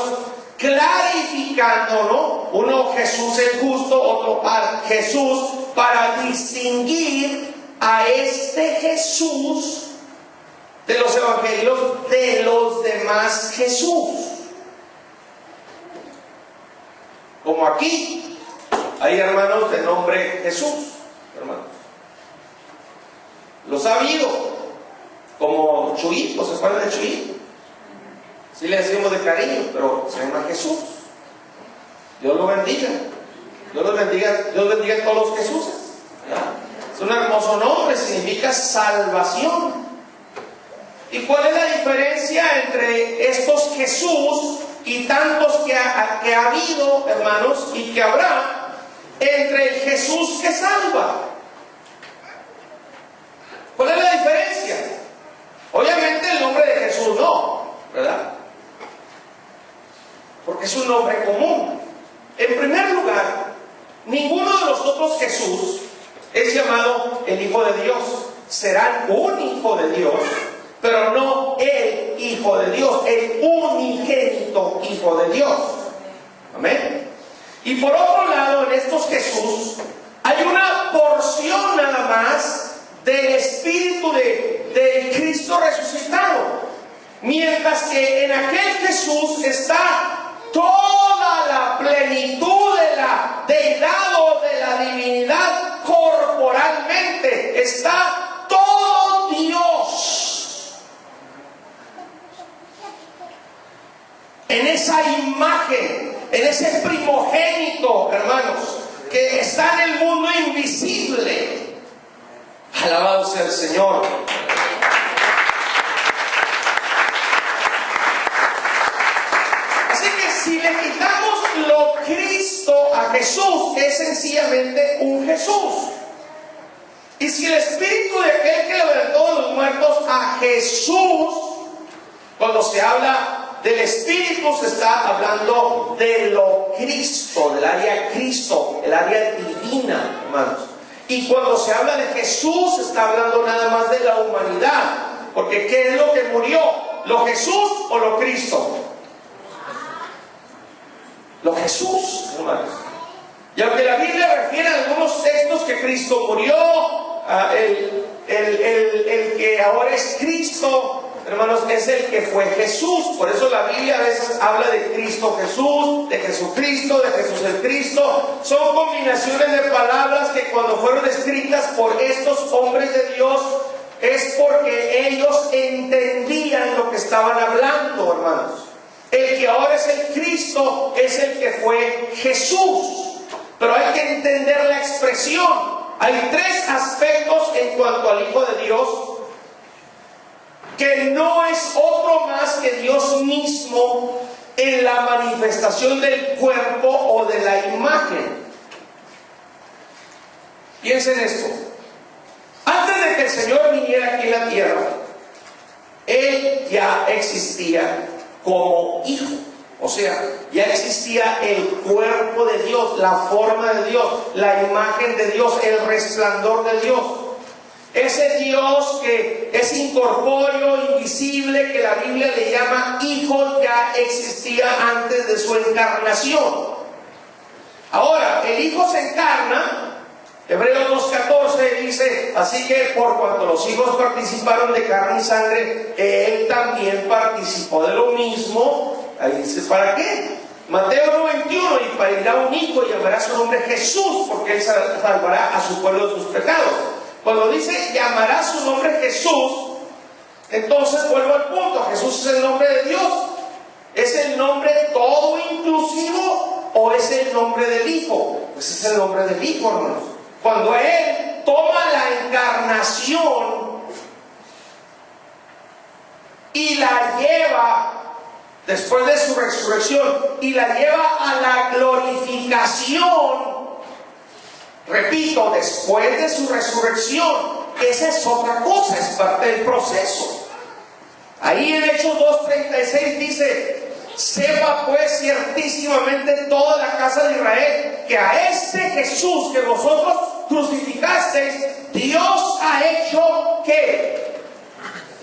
clarificando, ¿no? Uno Jesús el Justo, otro Bar Jesús, para distinguir a este Jesús de los evangelios de los demás Jesús. Como aquí hay hermanos de nombre Jesús, hermanos. Los ha habido, como Chuyito, ¿se acuerdan de Chuyito? Sí le decimos de cariño, pero se llama Jesús. Dios lo bendiga. Dios los bendiga. Dios bendiga a todos los Jesuses. Es un hermoso nombre, significa salvación. ¿Y cuál es la diferencia entre estos Jesús y tantos que ha habido, hermanos, y que habrá? Entre el Jesús que salva. ¿Cuál es la diferencia? Obviamente el nombre de Jesús no, ¿verdad? Porque es un nombre común. En primer lugar, ninguno de los otros Jesús es llamado el Hijo de Dios. Serán un Hijo de Dios, pero no el Hijo de Dios, el unigénito Hijo de Dios. Amén. Y por otro lado, en estos Jesús hay una porción nada más del Espíritu de Cristo resucitado, mientras que en aquel Jesús está toda la plenitud de la deidad o de la divinidad corporalmente. Está todo Dios en esa imagen, en ese primogénito, hermanos, que está en el mundo invisible. Alabado sea el Señor. Así que si le quitamos lo Cristo a Jesús, es sencillamente un Jesús. Y si el Espíritu de aquel que levantó de los muertos a Jesús, cuando se habla del Espíritu se está hablando de lo Cristo, del área Cristo, el área divina, hermanos. Y cuando se habla de Jesús se está hablando nada más de la humanidad, porque ¿qué es lo que murió? ¿Lo Jesús o lo Cristo? Lo Jesús, hermanos. Y aunque la Biblia refiere a algunos textos que Cristo murió, el que ahora es Cristo, hermanos, es el que fue Jesús. Por eso la Biblia a veces habla de Cristo Jesús, de Jesucristo, de Jesús el Cristo. Son combinaciones de palabras que cuando fueron escritas por estos hombres de Dios, es porque ellos entendían lo que estaban hablando, hermanos. El que ahora es el Cristo es el que fue Jesús. Pero hay que entender la expresión. Hay tres aspectos en cuanto al Hijo de Dios, que no es otro más que Dios mismo en la manifestación del cuerpo o de la imagen. Piensen esto. Antes de que el Señor viniera aquí en la tierra, Él ya existía como Hijo. O sea, ya existía el cuerpo de Dios, la forma de Dios, la imagen de Dios, el resplandor de Dios. Ese Dios que es incorpóreo, invisible, que la Biblia le llama Hijo, ya existía antes de su encarnación. Ahora, el Hijo se encarna. Hebreos 2:14 dice: así que por cuanto los hijos participaron de carne y sangre, Él también participó de lo mismo. Ahí dice, ¿para qué? Mateo 9:21, y parirá un hijo y llamará su nombre Jesús, porque Él salvará a su pueblo de sus pecados. Cuando dice llamará su nombre Jesús, entonces vuelvo al punto. Jesús es el nombre de Dios. ¿Es el nombre todo inclusivo o es el nombre del Hijo? Pues es el nombre del Hijo, hermanos. Cuando Él toma la encarnación y la lleva, después de su resurrección, y la lleva a la glorificación, repito, después de su resurrección, esa es otra cosa, es parte del proceso. Ahí en Hechos 2:36 dice: sepa pues ciertísimamente toda la casa de Israel que a este Jesús que vosotros crucificasteis, Dios ha hecho ¿qué?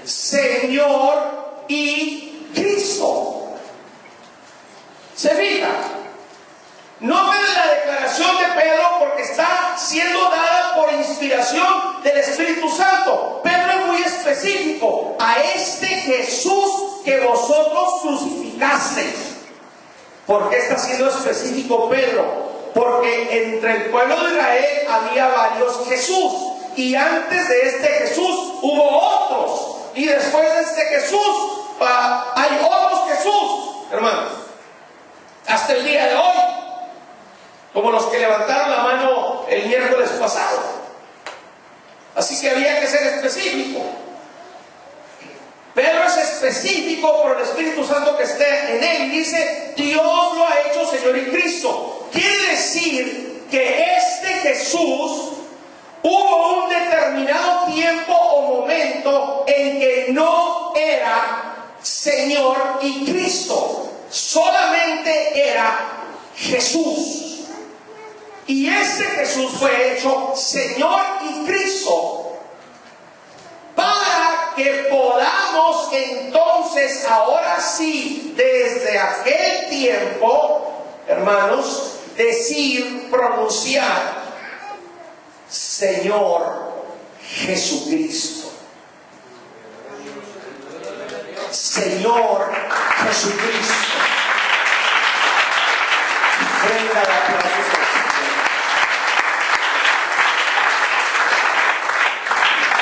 Señor y Cristo. ¿Se fija? Noten la declaración de Pedro, porque está siendo dada por inspiración del Espíritu Santo. Pedro es muy específico: a este Jesús que vosotros crucificasteis. ¿Por qué está siendo específico Pedro? Porque entre el pueblo de Israel había varios Jesús, y antes de este Jesús hubo otros, y después de este Jesús hay otros Jesús, hermanos, hasta el día de hoy, como los que levantaron la mano el miércoles pasado. Así que había que ser específico. Pedro es específico por el Espíritu Santo que esté en él, y dice: Dios lo ha hecho Señor y Cristo. Quiere decir que este Jesús, hubo un determinado tiempo o momento en que no era Señor y Cristo, solamente era Jesús. Y este Jesús fue hecho Señor y Cristo para que podamos entonces, ahora sí, desde aquel tiempo, hermanos, pronunciar Señor Jesucristo. Señor Jesucristo. Ofrenda de aplausos.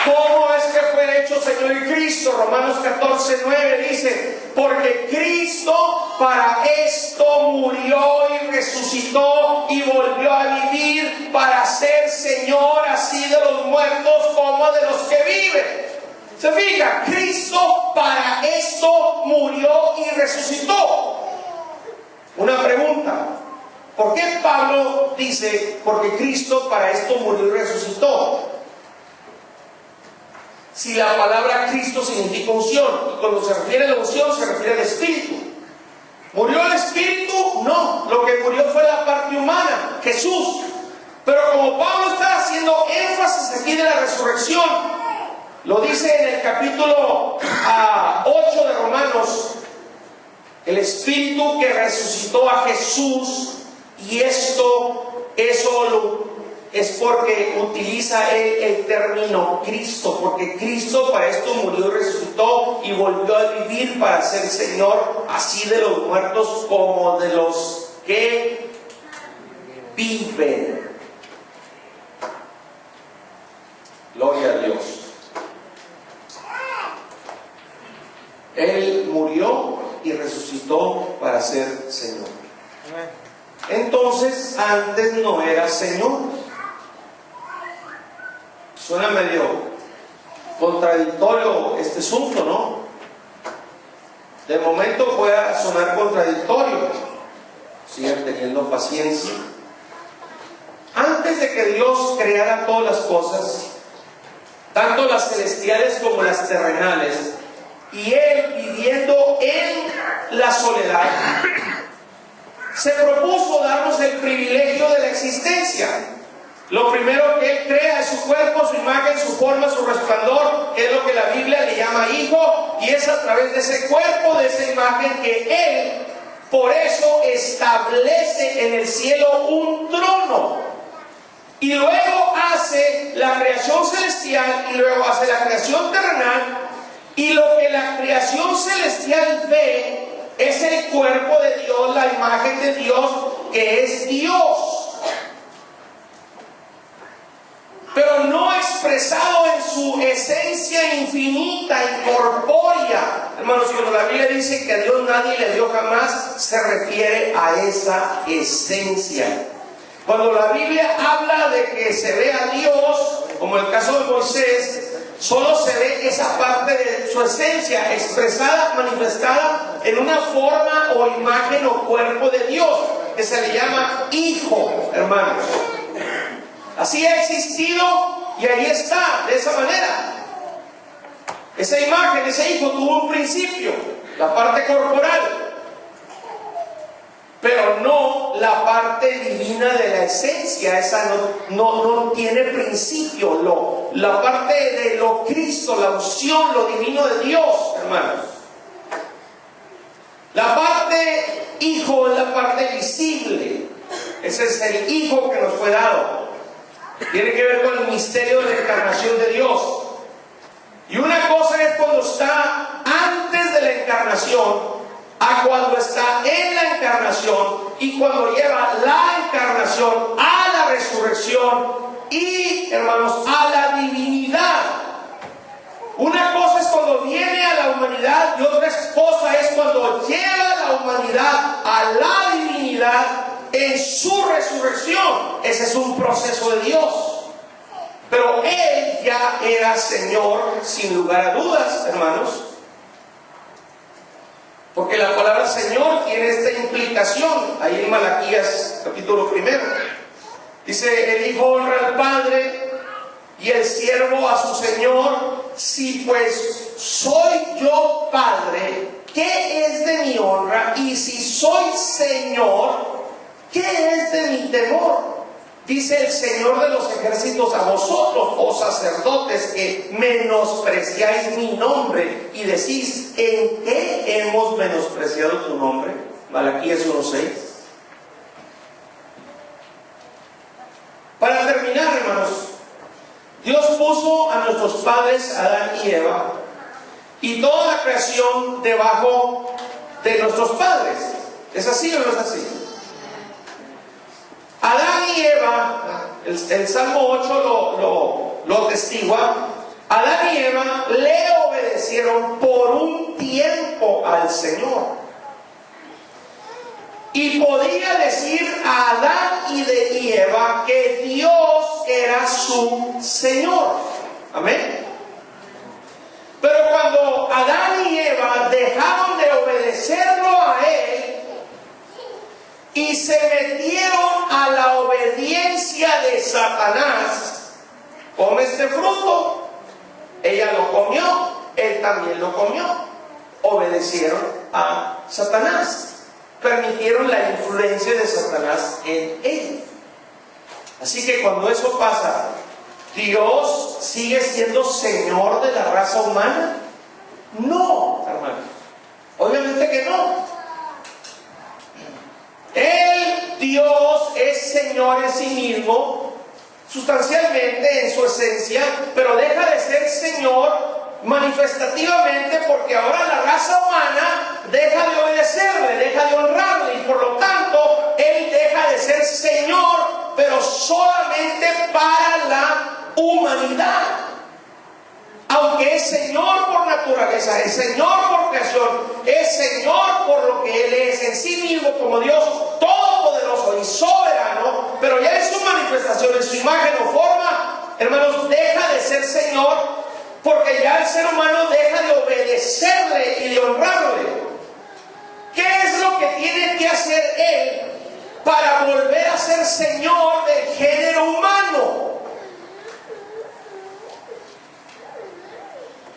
¿Cómo es que fue hecho Señor y Cristo? Romanos 14:9 dice: porque Cristo para esto murió y resucitó y volvió a vivir, para ser Señor así de los muertos como de los que viven. ¿Se fija? Cristo para esto murió y resucitó. Una pregunta: ¿por qué Pablo dice porque Cristo para esto murió y resucitó? Si la palabra Cristo significa unción, y cuando se refiere a la unción se refiere al Espíritu. ¿Murió el Espíritu? No, lo que murió fue la parte humana, Jesús. Pero como Pablo está haciendo énfasis aquí de la resurrección, Lo dice en el capítulo 8 de Romanos, el Espíritu que resucitó a Jesús, y eso es porque utiliza el término Cristo, porque Cristo para esto murió y resucitó y volvió a vivir para ser Señor, así de los muertos como de los que viven. Gloria a Dios. Él murió y resucitó para ser Señor. Entonces, antes no era Señor. Suena medio contradictorio este asunto, ¿no? De momento puede sonar contradictorio. Sigan teniendo paciencia. Antes de que Dios creara todas las cosas, tanto las celestiales como las terrenales, y Él viviendo en la soledad, se propuso darnos el privilegio de la existencia. Lo primero que Él crea es su cuerpo, su imagen, su forma, su resplandor, que es lo que la Biblia le llama hijo, y es a través de ese cuerpo, de esa imagen, que Él, por eso, establece en el cielo un trono. Y luego hace la creación celestial, y luego hace la creación terrenal, y lo que la creación celestial ve es el cuerpo de Dios, la imagen de Dios, que es Dios, pero no expresado en su esencia infinita y corpórea. Hermanos, cuando la Biblia dice que a Dios nadie le dio jamás, se refiere a esa esencia. Cuando la Biblia habla de que se ve a Dios, como el caso de Moisés, solo se ve esa parte de su esencia expresada, manifestada en una forma o imagen o cuerpo de Dios, que se le llama hijo, hermanos. Así ha existido y ahí está, de esa manera. Esa imagen, ese hijo tuvo un principio, la parte corporal, pero no la parte divina de la esencia. Esa no tiene principio. La parte de lo Cristo, la unción, lo divino de Dios, hermanos. La parte hijo es la parte visible. Ese es el hijo que nos fue dado. Tiene que ver con el misterio de la encarnación de Dios. Y una cosa es cuando está antes de la encarnación, a cuando está en la encarnación, y cuando lleva la encarnación a la resurrección y, hermanos, a la divinidad. Una cosa es cuando viene a la humanidad, y otra cosa es cuando lleva a la humanidad a la divinidad en su resurrección. Ese es un proceso de Dios. Pero Él ya era Señor, sin lugar a dudas, hermanos. Porque la palabra Señor tiene esta implicación. Ahí en Malaquías capítulo 1 dice: el hijo honra al padre y el siervo a su señor. Si pues soy yo padre, ¿qué es de mi honra? Y si soy señor, ¿qué es de mi temor? Dice el Señor de los ejércitos a vosotros, oh sacerdotes, que menospreciáis mi nombre y decís: ¿en qué hemos menospreciado tu nombre? Malaquías 1:6. Para terminar, hermanos, Dios puso a nuestros padres, Adán y Eva, y toda la creación debajo de nuestros padres. ¿Es así o no es así? Adán y Eva, el Salmo 8 lo atestigua. Adán y Eva le obedecieron por un tiempo al Señor. Y podía decir a Adán y Eva que Dios era su Señor. Amén. Pero cuando Adán y Eva dejaron de obedecerlo a Él y se metieron a la obediencia de Satanás, come este fruto. Ella lo comió, él también lo comió. Obedecieron a Satanás. Permitieron la influencia de Satanás en él. Así que cuando eso pasa, ¿Dios sigue siendo Señor de la raza humana? No, hermanos. Obviamente que no. Dios es Señor en sí mismo, sustancialmente en su esencia, pero deja de ser Señor manifestativamente porque ahora la raza humana deja de obedecerle, deja de honrarle, y por lo tanto Él deja de ser Señor, pero solamente para la humanidad. Aunque es Señor por naturaleza, es Señor por creación, es Señor por lo que Él es en sí mismo como Dios todopoderoso y soberano, pero ya en su manifestación, en su imagen o forma, hermanos, deja de ser Señor, porque ya el ser humano deja de obedecerle y de honrarle. ¿Qué es lo que tiene que hacer Él para volver a ser Señor del género humano?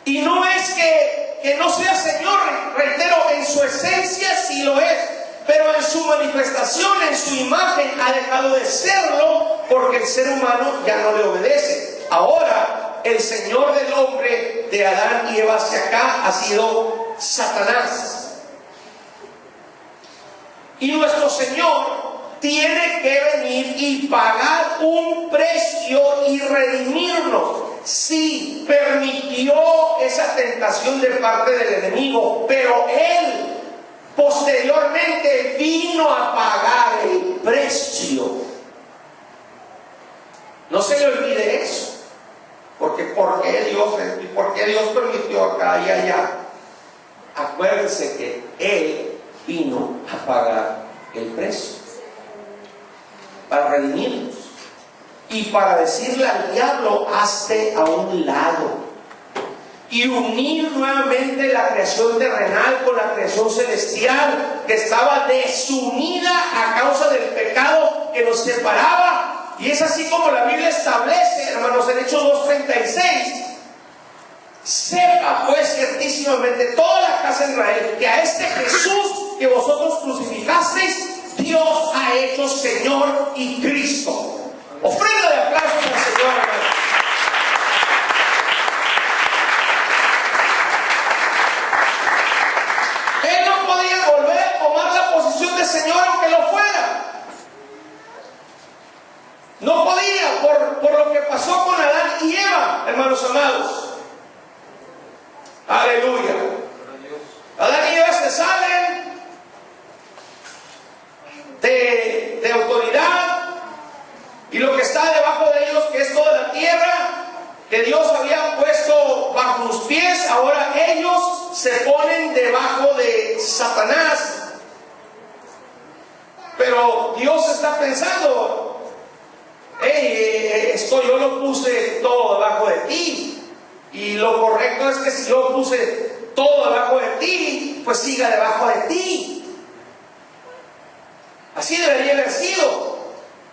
Y no es que no sea Señor, reitero, en su esencia sí lo es, pero en su manifestación, en su imagen, ha dejado de serlo porque el ser humano ya no le obedece. Ahora, el Señor del hombre, de Adán y Eva hacia acá, ha sido Satanás. Y nuestro Señor tiene que venir y pagar un precio y redimirnos. Sí, permitió esa tentación de parte del enemigo, pero Él posteriormente vino a pagar el precio. No se le olvide eso, porque ¿por qué Dios permitió acá y allá? Acuérdense que Él vino a pagar el precio para redimirnos y para decirle al diablo: hazte a un lado, y unir nuevamente la creación terrenal con la creación celestial, que estaba desunida a causa del pecado que nos separaba. Y es así como la Biblia establece, hermanos, en Hechos 2:36: sepa pues ciertísimamente toda la casa de Israel que a este Jesús que vosotros crucificasteis, Dios ha hecho Señor y Cristo. Ofrenda de aplausos al Señor, hermano. Él no podía volver a tomar la posición de Señor aunque lo fuera. No podía por lo que pasó con Adán y Eva, hermanos amados. Aleluya. Adán y Eva se salen de autoridad, y lo que está debajo de ellos, que es toda la tierra que Dios había puesto bajo sus pies, ahora ellos se ponen debajo de Satanás. Pero Dios está pensando: esto yo lo puse todo debajo de ti, y lo correcto es que si yo puse todo debajo de ti, pues siga debajo de ti. Así debería haber sido.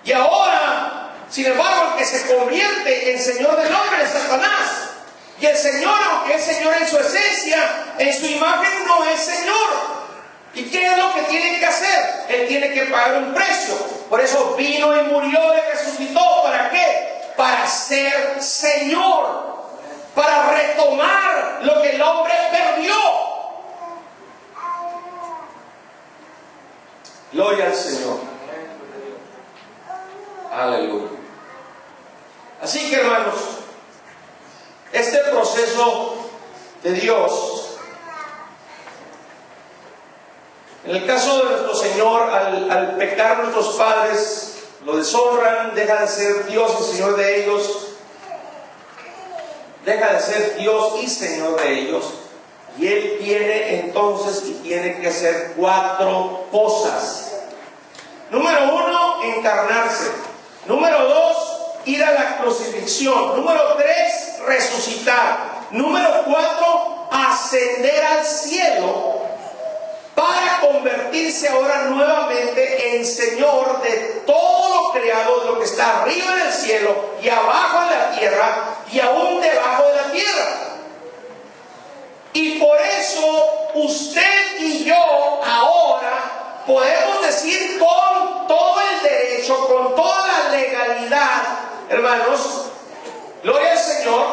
Y ahora, sin embargo, el que se convierte en Señor del hombre es Satanás. Y el Señor, aunque es Señor en su esencia, en su imagen no es Señor. ¿Y qué es lo que tiene que hacer? Él tiene que pagar un precio. Por eso vino y murió y resucitó. ¿Para qué? Para ser Señor. Para retomar lo que el hombre perdió. Gloria al Señor. Aleluya. Así que, hermanos, este proceso de Dios, en el caso de nuestro Señor, al pecar nuestros padres, lo deshonran, deja de ser Dios y Señor de ellos, deja de ser Dios y Señor de ellos, y Él viene entonces y tiene que hacer 4 cosas. Número 1, encarnarse. Número 2, ir a la crucifixión. Número 3, resucitar. Número 4, ascender al cielo para convertirse ahora nuevamente en Señor de todo lo creado, de lo que está arriba en el cielo y abajo en la tierra y aún debajo de la tierra. Y por eso usted y yo ahora podemos decir con todo el derecho, con toda la legalidad, hermanos, Gloria al Señor,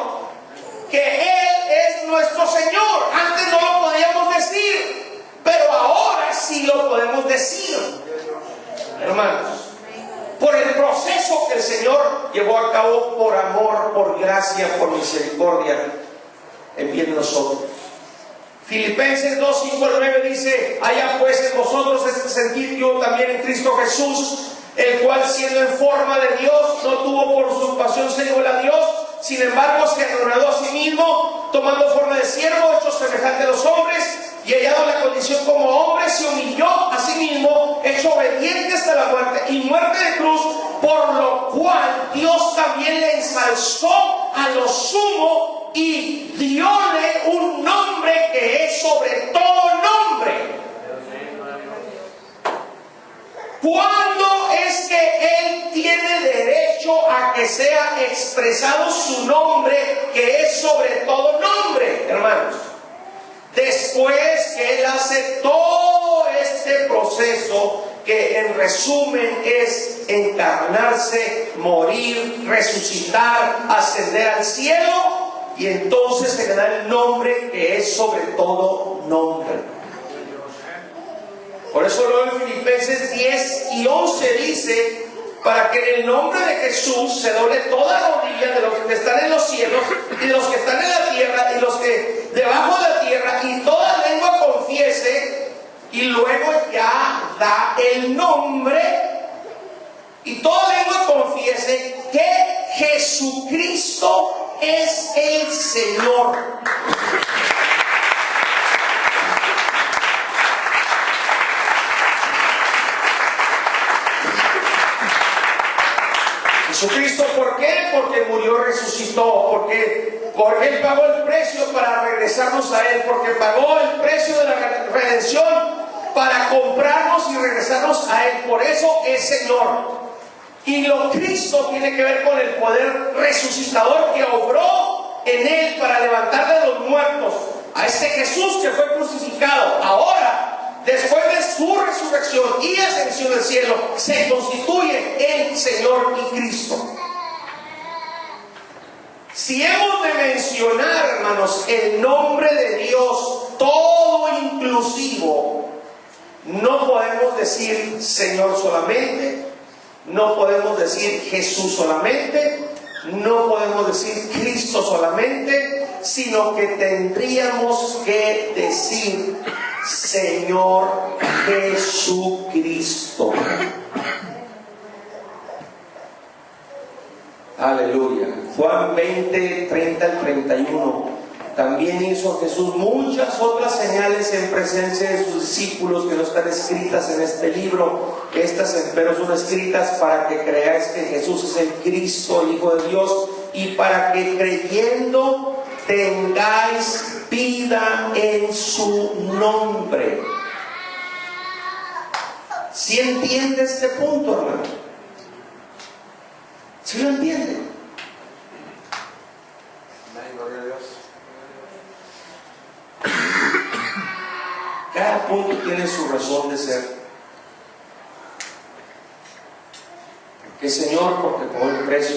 que Él es nuestro Señor. Antes no lo podíamos decir, pero ahora sí lo podemos decir, hermanos, por el proceso que el Señor llevó a cabo por amor, por gracia, por misericordia en bien de nosotros. Filipenses 2, 5 al 9 dice: haya pues en vosotros este sentir también en Cristo Jesús, el cual siendo en forma de Dios, no tuvo por usurpación ser igual a Dios, sin embargo se anonadó a sí mismo, tomando forma de siervo, hecho semejante a los hombres, y hallado la condición como hombre, se humilló a sí mismo, hecho obediente hasta la muerte, y muerte de cruz, por lo cual Dios también le ensalzó a lo sumo y dióle un nombre que es sobre todo nombre. ¿Cuándo es que Él tiene derecho a que sea expresado su nombre, que es sobre todo nombre, hermanos? Después que Él hace todo este proceso, que en resumen es encarnarse, morir, resucitar, ascender al cielo, y entonces se le da el nombre que es sobre todo nombre. Por eso luego en Filipenses 10 y 11 dice: para que en el nombre de Jesús se doble toda rodilla de los que están en los cielos y de los que están en la tierra y los que debajo de la tierra, y toda lengua confiese. Y luego ya da el nombre, y toda lengua confiese que Jesucristo es el Señor. Jesucristo, ¿por qué? Porque murió, resucitó, porque Él pagó el precio para regresarnos a Él, porque pagó el precio de la redención para comprarnos y regresarnos a Él. Por eso es Señor. Y lo Cristo tiene que ver con el poder resucitador que obró en Él para levantar de los muertos a este Jesús que fue crucificado. Ahora, después de su resurrección y ascensión al cielo, se constituye en Señor y Cristo. Si hemos de mencionar, hermanos, el nombre de Dios todo inclusivo, no podemos decir Señor solamente, no podemos decir Jesús solamente, no podemos decir Cristo solamente, sino que tendríamos que decir Señor Jesucristo. Aleluya. Juan 20, 30 al 31. También hizo Jesús muchas otras señales en presencia de sus discípulos que no están escritas en este libro. Estas, empero, son escritas para que creáis que Jesús es el Cristo, el Hijo de Dios, y para que creyendo tengáis vida en su nombre. ¿Sí entiende este punto, hermano? ¿Sí lo entiende?
Gloria a Dios.
Cada punto tiene su razón de ser. ¿Por qué, Señor? Porque pagó el precio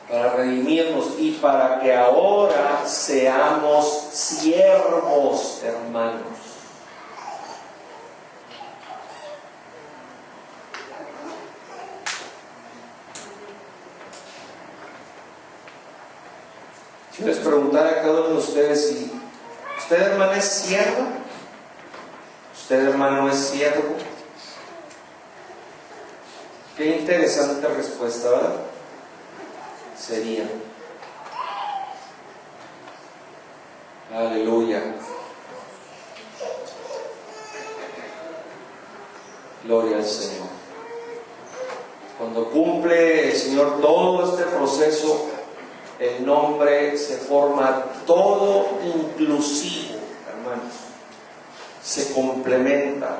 para redimirnos y para que ahora seamos siervos, hermanos. Si les preguntara a cada uno de ustedes si usted, hermano, es siervo, usted, hermano, es siervo, qué interesante respuesta, ¿verdad? Sería. Aleluya. Gloria al Señor. Cuando cumple el Señor todo este proceso, el nombre se forma todo inclusivo, hermanos. Se complementa.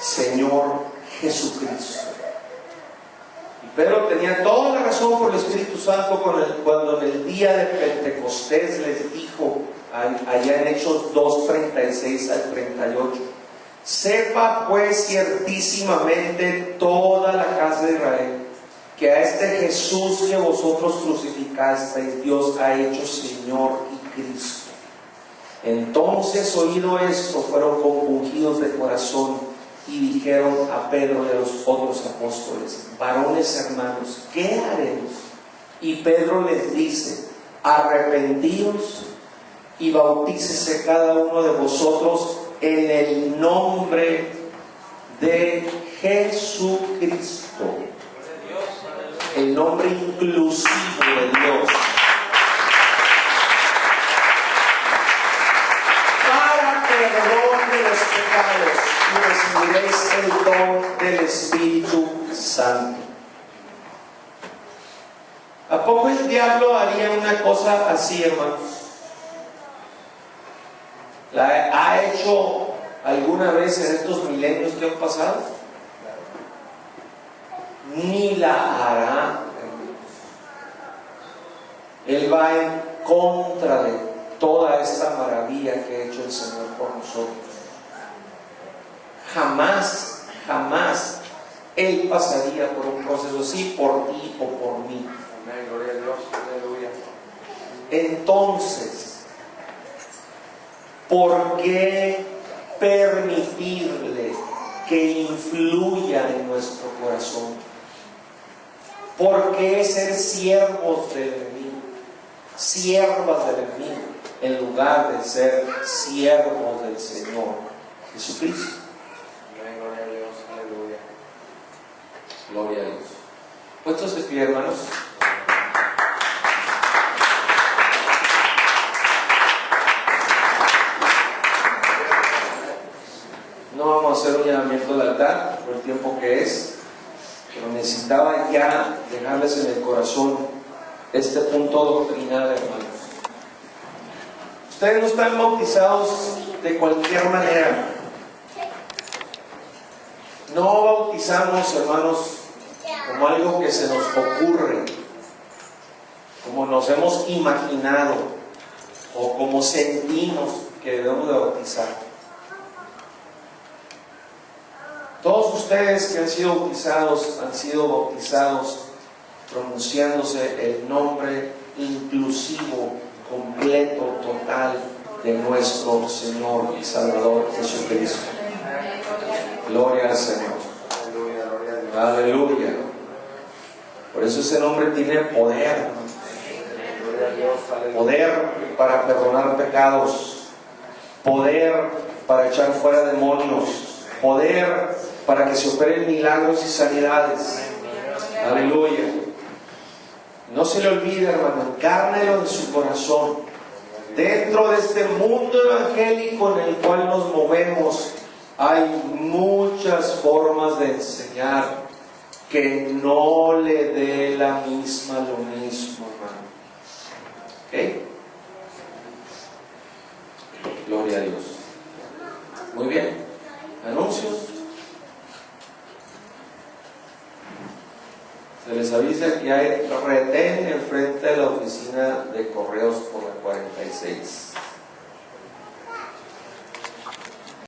Señor Jesucristo. Y Pedro tenía toda la razón por el Espíritu Santo cuando en el día de Pentecostés les dijo, allá en Hechos 2, 36 al 38, sepa pues ciertísimamente toda la casa de Israel, que a este Jesús que vosotros crucificasteis, Dios ha hecho Señor y Cristo. Entonces, oído esto, fueron compungidos de corazón y dijeron a Pedro y a los otros apóstoles: varones hermanos, ¿qué haremos? Y Pedro les dice: arrepentíos y bautícese cada uno de vosotros en el nombre de Jesucristo. El nombre inclusivo de Dios. Para perdón de los pecados, y recibiréis el don del Espíritu Santo. ¿A poco el diablo haría una cosa así, hermanos? ¿La ha hecho alguna vez en estos milenios que han pasado? Ni la hará. Él va en contra de toda esta maravilla que ha hecho el Señor por nosotros. Jamás, jamás Él pasaría por un proceso así por ti o por mí.
Amén, gloria a Dios, aleluya.
Entonces, ¿por qué permitirle que influya en nuestro corazón? ¿Por qué ser siervos del enemigo, siervas del enemigo, en lugar de ser siervos del Señor Jesucristo?
Amén, gloria a Dios, aleluya.
Gloria a Dios. Puestos de pie, hermanos. No vamos a hacer un llamamiento al altar por el tiempo que es, pero necesitaba ya dejarles en el corazón este punto doctrinal, hermanos. Ustedes no están bautizados de cualquier manera. No bautizamos, hermanos, como algo que se nos ocurre, como nos hemos imaginado o como sentimos que debemos de bautizar. Todos ustedes que han sido bautizados pronunciándose el nombre inclusivo, completo, total de nuestro Señor y Salvador Jesucristo. Gloria al Señor.
Aleluya, gloria a Dios.
Aleluya. Por eso ese nombre tiene poder.
Gloria a Dios, aleluya.
Poder para perdonar pecados, poder para echar fuera demonios, poder para que se operen milagros y sanidades. Aleluya. No se le olvide, hermano, encárnelo en su corazón. Dentro de este mundo evangélico en el cual nos movemos, hay muchas formas de enseñar que no le dé la misma lo mismo, hermano. ¿Ok? Gloria a Dios. Muy bien. Anuncios. Se les avisa que hay retén enfrente de la oficina de correos por la 46.